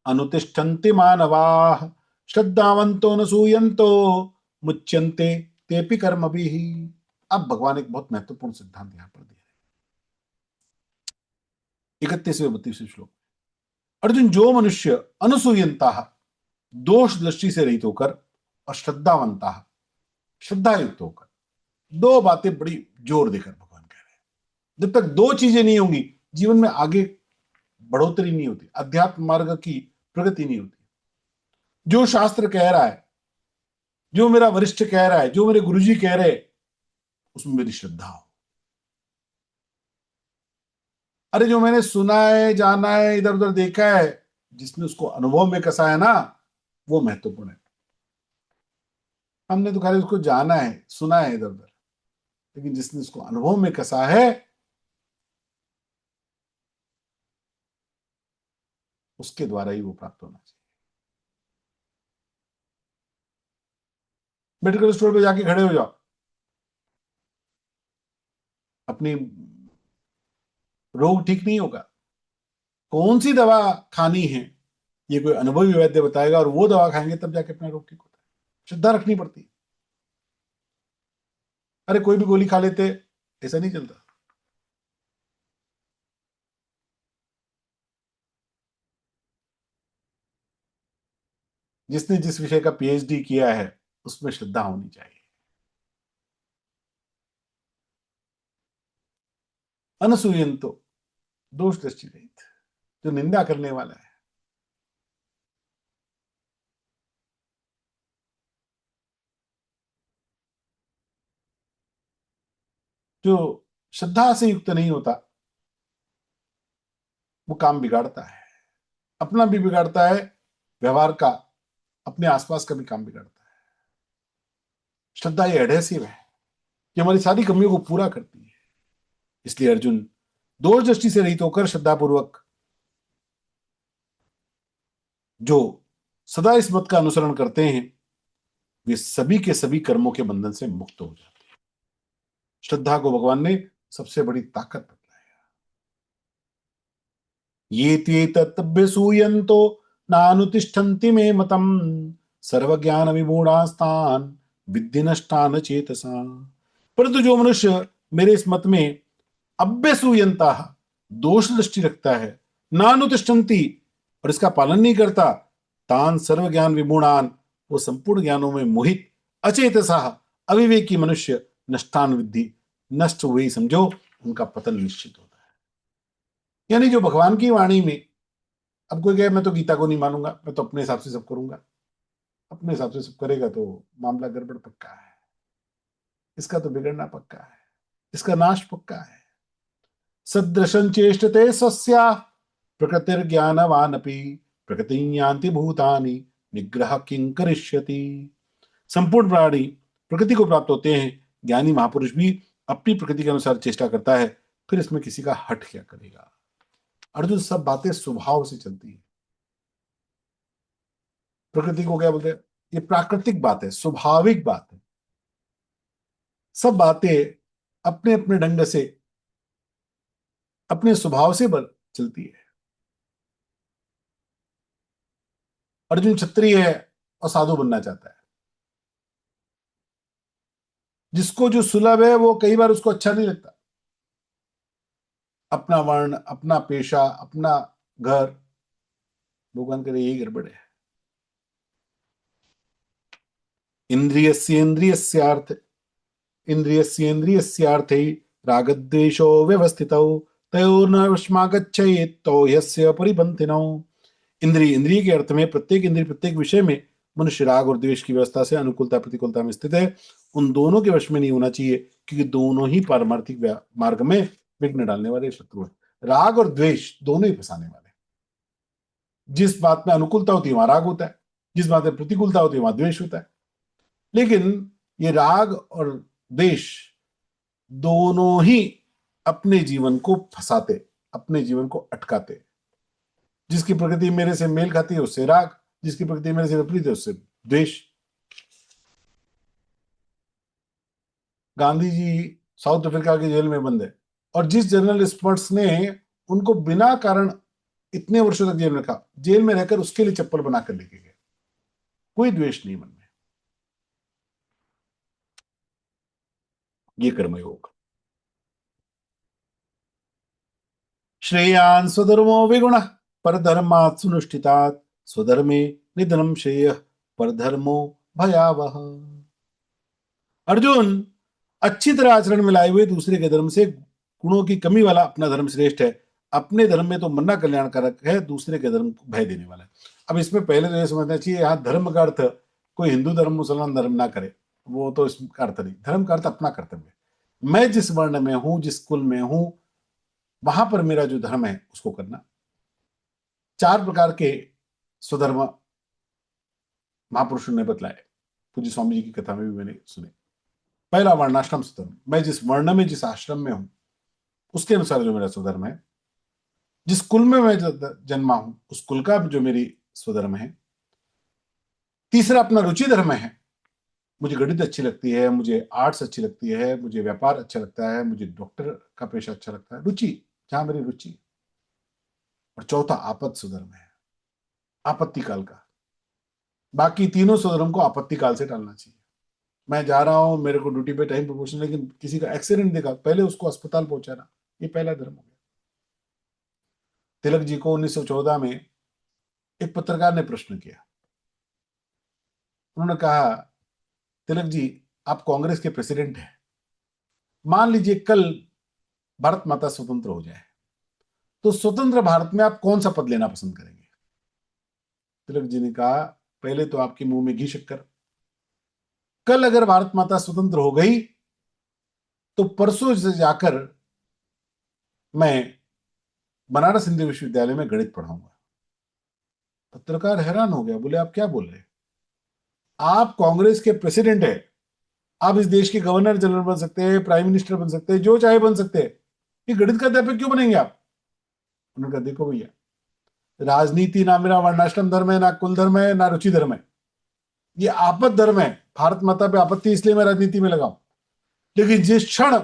[SPEAKER 1] अनुतिष्ठन्ति मानवाः श्रद्धावन्तो न सूयन्तो मुच्यन्ते तेपि कर्मभिः। अब भगवान एक बहुत महत्वपूर्ण सिद्धांत यहां पर दिया है 31वें 32वें श्लोक। अर्जुन, जो मनुष्य अनुसूयंता दोष दृष्टि से रहित होकर और श्रद्धावंता श्रद्धा युक्त होकर, दो बातें बड़ी जोर देकर भगवान कह रहे हैं। जब तक दो चीजें नहीं होंगी जीवन में आगे बढ़ोतरी नहीं होती, अध्यात्म मार्ग की प्रगति नहीं होती। जो शास्त्र कह रहा है, जो मेरा वरिष्ठ कह रहा है, जो मेरे गुरुजी कह रहे, उसमें मेरी श्रद्धा हो। अरे जो मैंने सुना है, जाना है, इधर उधर देखा है, जिसने उसको अनुभव में कसा है ना, वो महत्वपूर्ण है। हमने तो खाली उसको जाना है, सुना है इधर उधर, लेकिन जिसने उसको अनुभव में कसा है, उसके द्वारा ही वो प्राप्त होना चाहिए। मेडिकल स्टोर पे जाके खड़े हो जाओ, अपनी रोग ठीक नहीं होगा, कौन सी दवा खानी है ये कोई अनुभवी वैद्य बताएगा, और वो दवा खाएंगे तब जाके अपना रोग ठीक होता है। श्रद्धा रखनी पड़ती है। अरे कोई भी गोली खा लेते, ऐसा नहीं चलता। जिसने जिस विषय का पीएचडी किया है उसमें श्रद्धा होनी चाहिए। अनसूयंतो दोष दृष्टि रहित, जो निंदा करने वाला है, जो श्रद्धा से युक्त नहीं होता, वो काम बिगाड़ता है, अपना भी बिगाड़ता है, व्यवहार का, अपने आसपास का भी काम बिगाड़ता है। श्रद्धा ये एडहेसिव है कि हमारी सारी कमियों को पूरा करती है। इसलिए अर्जुन, दोष दृष्टि से रहित होकर श्रद्धापूर्वक जो सदा इस मत का अनुसरण करते हैं, वे सभी के सभी कर्मों के बंधन से मुक्त हो जाते हैं। श्रद्धा को भगवान ने सबसे बड़ी ताकत बताया। ये ते तत्तभ्यसूयन्तो नानुतिष्ठन्ति मे मतम सर्वज्ञान विमूढ़ास्तान विद्धि नष्टान चेतसा। परंतु जो मनुष्य मेरे इस मत में अभ्यसूयंता दोष दृष्टि रखता है, नानुतिष्ठन्ति और इसका पालन नहीं करता, तान सर्व ज्ञान विमूढ़ान वो संपूर्ण ज्ञानों में मोहित अचेतसा अविवेकी मनुष्य नष्टान विद्धि नष्ट हुए समझो, उनका पतन निश्चित होता है। यानी जो भगवान की वाणी में, अब कोई कहे मैं तो गीता को नहीं मानूंगा, मैं तो अपने हिसाब से सब करूंगा, अपने हिसाब से सब करेगा तो मामला गड़बड़ पक्का है, इसका तो बिगड़ना पक्का है, इसका नाश पक्का है। सदृशं चेष्टते स्वस्या प्रकृतिर्ज्ञानवानपि प्रकृति यान्ति भूतानि निग्रह किं करिष्यति। संपूर्ण प्राणी प्रकृति को प्राप्त होते हैं, ज्ञानी महापुरुष भी अपनी प्रकृति के अनुसार चेष्टा करता है, फिर इसमें किसी का हट क्या करेगा। अर्जुन, सब बातें स्वभाव से चलती है। प्रकृति को क्या बोलते हैं? ये प्राकृतिक बात है, स्वाभाविक बात है। सब बातें अपने अपने ढंग से, अपने स्वभाव से चलती है। अर्जुन क्षत्रिय है और साधु बनना चाहता है। जिसको जो सुलभ है वो कई बार उसको अच्छा नहीं लगता। अपना वर्ण, अपना पेशा, अपना घर, भगवान करे यही गड़बड़ है। इंद्रियस्येन्द्रियस्यार्थ इंद्रियस्येन्द्रियस्यार्थे रागद्वेषो व्यवस्थितौ तयोर्न वशमागच्छेत् तौ ह्यस्य परिपन्थिनौ। इंद्रिय के अर्थ में प्रत्येक इंद्रिय प्रत्येक विषय में मनुष्य राग और द्वेष की व्यवस्था से अनुकूलता प्रतिकूलता में स्थित है। उन दोनों के वश में नहीं होना चाहिए, क्योंकि दोनों ही पारमार्थिक मार्ग में विघ्न डालने वाले शत्रु है। राग और द्वेष दोनों ही फंसाने वाले। जिस बात में अनुकूलता होती है वहां राग होता है, जिस बात में प्रतिकूलता होती है वहां द्वेष होता है। लेकिन ये राग और द्वेष दोनों ही अपने जीवन को फंसाते, अपने जीवन को अटकाते। जिसकी प्रकृति मेरे से मेल खाती है उससे राग, जिसकी प्रकृति मेरे से विपरीत है उससे द्वेष। गांधी जी साउथ अफ्रीका की जेल में बंद है, और जिस जर्नल एक्सपर्ट्स ने उनको बिना कारण इतने वर्षों तक जेल में रखा, जेल में रहकर उसके लिए चप्पल बनाकर लेके गए। कोई द्वेष नहीं मन में। ये कर्मयोग। श्रेयान स्वधर्मो विगुण पर धर्मात् सुनुष्ठितात् स्वधर्मे निधनम श्रेय पर धर्मो भयावह। अर्जुन, अच्छी तरह आचरण में लाए हुए दूसरे के धर्म से गुणों की कमी वाला अपना धर्म श्रेष्ठ है। अपने धर्म में तो मरना कल्याणकारक है, दूसरे के धर्म को भय देने वाला है। अब इसमें पहले तो ये समझना चाहिए, यहाँ धर्म का अर्थ कोई हिंदू धर्म मुसलमान धर्म ना करे, वो तो इसका अर्थ नहीं। धर्म का अर्थ अपना कर्तव्य। मैं जिस वर्ण में हूं, जिस कुल में हूं, वहां पर मेरा जो धर्म है उसको करना। 4 प्रकार के स्वधर्म महापुरुषों ने बतलाए, पूज्य स्वामी जी की कथा में भी मैंने सुने। पहला वर्णाश्रम स्वधर्म, मैं जिस वर्ण में, जिस आश्रम में हूं, उसके अनुसार जो मेरा स्वधर्म है। जिस कुल में मैं जन्मा हूं, उस कुल का जो मेरी स्वधर्म है। तीसरा अपना रुचि धर्म है, मुझे गणित अच्छी लगती है, मुझे आर्ट्स अच्छी लगती है, मुझे व्यापार अच्छा लगता है, मुझे डॉक्टर का पेशा अच्छा लगता है, रुचि, जहां मेरी रुचि। और चौथा आपद स्वधर्म है, आपत्ति काल का। बाकी तीनों स्वधर्म को आपत्ति काल से टालना चाहिए। मैं जा रहा हूं, मेरे को ड्यूटी पे टाइम प्रमोशन, लेकिन किसी का एक्सीडेंट देखा, पहले उसको अस्पताल पहुंचाना, ये पहला धर्म हो गया। तिलक जी को 1914 में एक पत्रकार ने प्रश्न किया। उन्होंने कहा, तिलक जी, आप कांग्रेस के प्रेसिडेंट हैं, मान लीजिए कल भारत माता स्वतंत्र हो जाए, तो स्वतंत्र भारत में आप कौन सा पद लेना पसंद करेंगे? तिलक जी ने कहा, पहले तो आपके मुंह में घी शक्कर। कल अगर भारत माता स्वतंत्र हो गई तो परसों से जाकर मैं बनारस हिंदू विश्वविद्यालय में गणित पढ़ाऊंगा। पत्रकार हैरान हो गया, बोले आप क्या बोल रहे हैं? आप कांग्रेस के प्रेसिडेंट है, आप इस देश के गवर्नर जनरल बन सकते हैं, प्राइम मिनिस्टर बन सकते हैं, जो चाहे बन सकते हैं, ये गणित का अध्यापक क्यों बनेंगे आप? उन्होंने कहा, देखो भैया, राजनीति ना मेरा वर्णाश्रम धर्म है, ना कुल धर्म है, ना रुचि धर्म है, ये आपद धर्म है। भारत माता पे आपत्ति इसलिए मैं राजनीति में लगाऊं, लेकिन जिस क्षण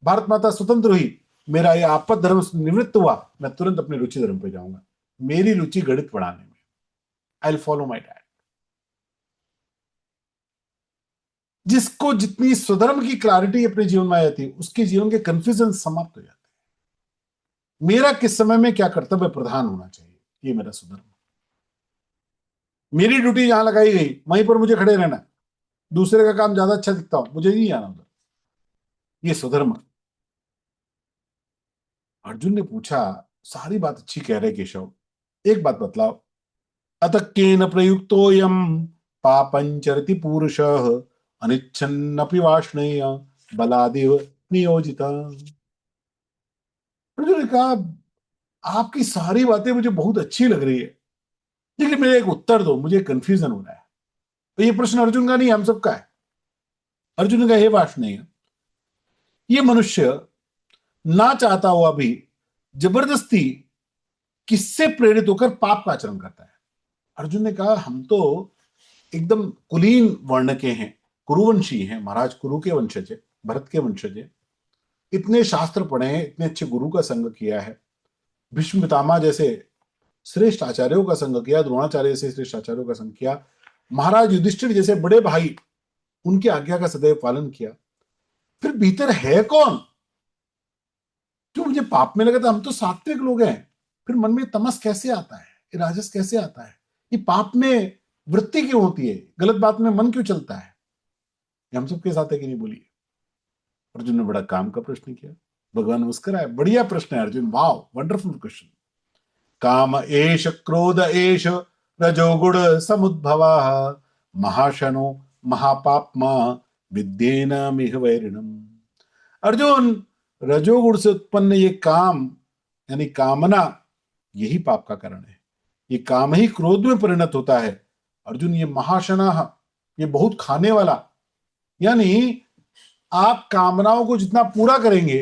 [SPEAKER 1] भारत माता स्वतंत्र हुई, मेरा ये आपद धर्म निवृत्त हुआ, मैं तुरंत अपने रुचि धर्म पे जाऊंगा। मेरी रुचि गणित पढ़ाने में, I will follow my dad. जिसको जितनी स्वधर्म की क्लैरिटी अपने जीवन में आ जाती है, उसके जीवन के कंफ्यूजन समाप्त हो जाते हैं। मेरा किस समय में क्या कर्तव्य प्रधान होना चाहिए, ये मेरा स्वधर्म। मेरी ड्यूटी जहां लगाई गई वहीं पर मुझे खड़े रहना। दूसरे का काम ज्यादा अच्छा दिखता हो, मुझे नहीं आना उधर, ये स्वधर्म। अर्जुन ने पूछा, सारी बात अच्छी कह रहे केशव, एक बात बतलाओ, अतः केन प्रयुक्तोऽयं पापञ्चरति पुरुषः अनिच्छन्नपि वाष्णेय बलादेव नियोजिता। अर्जुन ने कहा, आपकी सारी बातें मुझे बहुत अच्छी लग रही है, लेकिन मेरे एक उत्तर दो, मुझे कंफ्यूजन हो रहा है। तो ये प्रश्न अर्जुन का नहीं, हम सबका है। अर्जुन का, हे वाष्णेय, ये मनुष्य ना चाहता हुआ भी जबरदस्ती किससे प्रेरित होकर पाप का आचरण करता है? अर्जुन ने कहा, हम तो एकदम कुलीन वर्ण के हैं, कुरुवंशी हैं, महाराज कुरु के वंशज है, भरत के वंशज है, इतने शास्त्र पढ़े हैं, इतने अच्छे गुरु का संग किया है, भीष्म पितामह जैसे श्रेष्ठ आचार्यों का संग किया, द्रोणाचार्य जैसे श्रेष्ठ आचार्यों का संग किया, महाराज युधिष्ठिर जैसे बड़े भाई, उनकी आज्ञा का सदैव पालन किया। फिर भीतर है कौन जो मुझे पाप में लगा था? हम तो सात्विक लोग हैं, फिर मन में तमस कैसे आता है, ये राजस कैसे आता है, ये पाप में वृत्ति क्यों होती है, गलत बात में मन क्यों चलता है? ये हम सबके साथ है कि नहीं, बोलिए। अर्जुन ने बड़ा काम का प्रश्न किया, भगवान मुस्कुराए, बढ़िया प्रश्न है अर्जुन, वाव, वंडरफुल क्वेश्चन। काम एष क्रोध एष रजोगुण समुद्भवा महाशनो महापाप्मा विद्येन मिह वैरिणम। अर्जुन, रजोगुण से उत्पन्न ये काम यानी कामना, यही पाप का कारण है। ये काम ही क्रोध में परिणत होता है। अर्जुन, ये महाशना, ये बहुत खाने वाला, यानी आप कामनाओं को जितना पूरा करेंगे,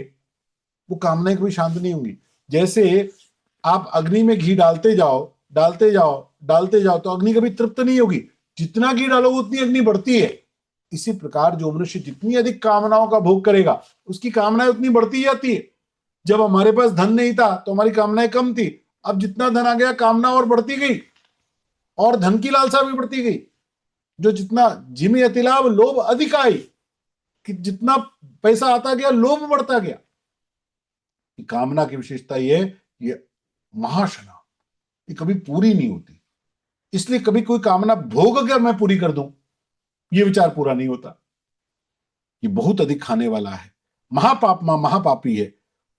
[SPEAKER 1] वो कामनाएं कभी शांत नहीं होंगी। जैसे आप अग्नि में घी डालते जाओ, डालते जाओ, डालते जाओ, तो अग्नि कभी तृप्त नहीं होगी, जितना घी डालोगे उतनी अग्नि बढ़ती है। इसी प्रकार जो मनुष्य जितनी अधिक कामनाओं का भोग करेगा, उसकी कामनाएं उतनी बढ़ती जाती है। जब हमारे पास धन नहीं था तो हमारी कामनाएं कम थी, अब जितना धन आ गया कामना और बढ़ती गई, और धन की लालसा भी बढ़ती गई। जो जितना जिमी अतिलाभ लोभ अधिक आई, कि जितना पैसा आता गया लोभ बढ़ता गया। कामना की विशेषता ये महाशना, ये कभी पूरी नहीं होती। इसलिए कभी कोई कामना भोग कर मैं पूरी कर दूं, ये विचार पूरा नहीं होता। ये बहुत अधिक खाने वाला है, महापापमा महापापी है।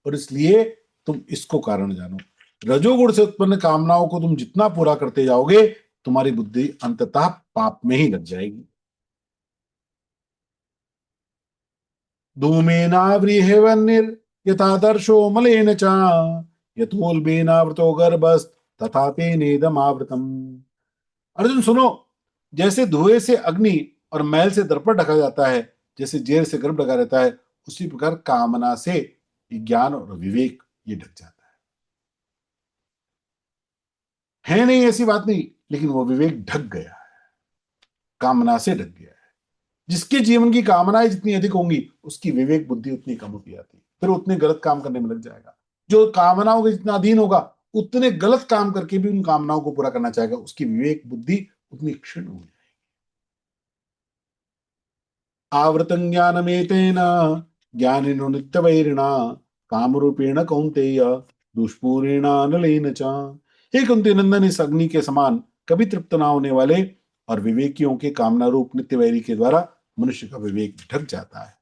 [SPEAKER 1] और इसलिए तुम इसको कारण जानो। रजोगुण से उत्पन्न कामनाओं को तुम जितना पूरा करते जाओगे, तुम्हारी बुद्धि अंततः पाप में ही लग जाएगी। धूमेनाव्रियेवन्निर् यथादर्शो मलेन च यथोल्बेनावृतो गर्भस् तथा तेनेदमावृतम्। अर्जुन सुनो, जैसे धुएं से अग्नि और मैल से दर्पण ढका जाता है, जैसे जेर से गर्भ ढका रहता है, उसी प्रकार कामना से ज्ञान और विवेक ये ढक जाता है नहीं ऐसी बात नहीं, लेकिन वो विवेक ढक गया है, कामना से ढक गया है। जिसके जीवन की कामनाएं जितनी अधिक होंगी, उसकी विवेक बुद्धि उतनी कम होती जाती है, फिर उतने गलत काम करने में लग जाएगा। जो कामनाओं के जितना अधीन होगा, उतने गलत काम करके भी उन कामनाओं को पूरा करना चाहेगा, उसकी विवेक बुद्धि उतनी क्षीण होगी। आवृतं ज्ञानमेतेन ज्ञानिनो नित्यवैरिणा कामरूपेण कौन्तेय दुष्पूरेण अनलेन च। हे कुंती नंदन, इस अग्नि के समान कभी तृप्त ना होने वाले और विवेकियों के कामना रूप नित्य वैरी के द्वारा मनुष्य का विवेक ढक जाता है।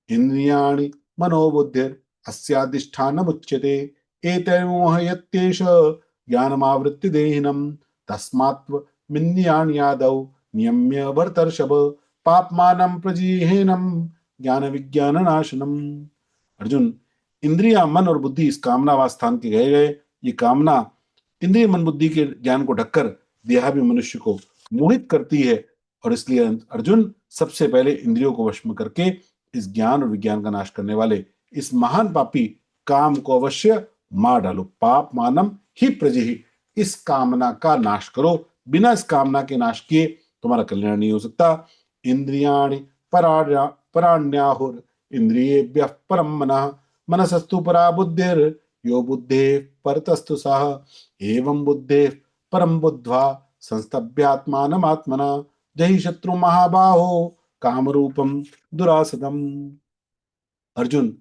[SPEAKER 1] इंद्रियाणि मनोबुद्धिर अस्याधिष्ठानमुच्यते एतैर्मोहयत्येष ज्ञानमावृत्य देहिनम् तस्मात् मिन्याण्यादौ नियम्य वर्तर्षभ पापमानं प्रजीहेनम ज्ञान विज्ञान नाशनम। अर्जुन, इंद्रिया मन और बुद्धि इस कामनावास स्थान के गए गए, ये कामना इंद्रिय मन बुद्धि के ज्ञान को ढककर देहाभी मनुष्य को मोहित करती है। और इसलिए अर्जुन, सबसे पहले इंद्रियों को वश में करके इस ज्ञान और विज्ञान का नाश करने वाले इस महान पापी काम को अवश्य मार डालो। पाप मानम ही प्रजहि, इस कामना का नाश करो। बिना इस कामना के नाश किए तुम्हारा कल्याण नहीं हो सकता। इंद्रियाणि पराण्याहुर इंद्रियेभ्यः परम मनः मनसस्तु परा बुद्धिर यो बुद्धे परतस्तु सः एवं बुद्धे परम बुद्ध्वा संस्तभ्यात्मानमात्मना जहि शत्रु महाबाहो कामरूपम दुरासदम। अर्जुन,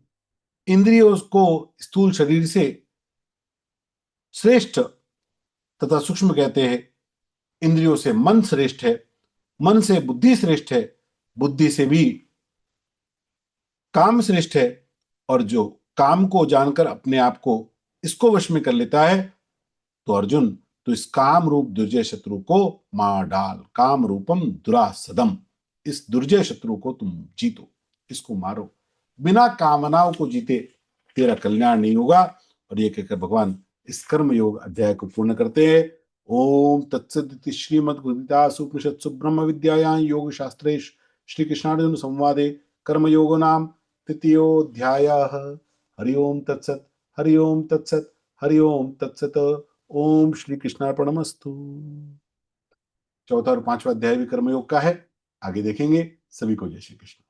[SPEAKER 1] इंद्रियों को स्थूल शरीर से श्रेष्ठ तथा सूक्ष्म कहते हैं। इंद्रियों से मन श्रेष्ठ है, मन से बुद्धि श्रेष्ठ है, बुद्धि से भी काम श्रेष्ठ है। और जो काम को जानकर अपने आप को इसको वश में कर लेता है, तो अर्जुन, तो इस काम रूप दुर्जय शत्रु को मार डाल। काम रूपम दुरासदम, इस दुर्जय शत्रु को तुम जीतो, इसको मारो। बिना कामनाओं को जीते तेरा कल्याण नहीं होगा। और ये कहकर भगवान इस कर्म योग अध्याय को पूर्ण करते हैं। ओम तत्सदिति श्रीमद्भगवद्गीतासु उपनिषत्सु ब्रह्म विद्यायां योग शास्त्रे श्री कृष्णार्जुन संवादे कर्म योगो नाम तृतीयोऽध्यायः। हरि ओम तत्सत, हरि ओम तत्सत, हरि ओम तत्सत। ओम श्री कृष्णार्पणमस्तु। चौथा और पांचवा अध्याय भी कर्मयोग का है, आगे देखेंगे। सभी को जय श्री कृष्ण।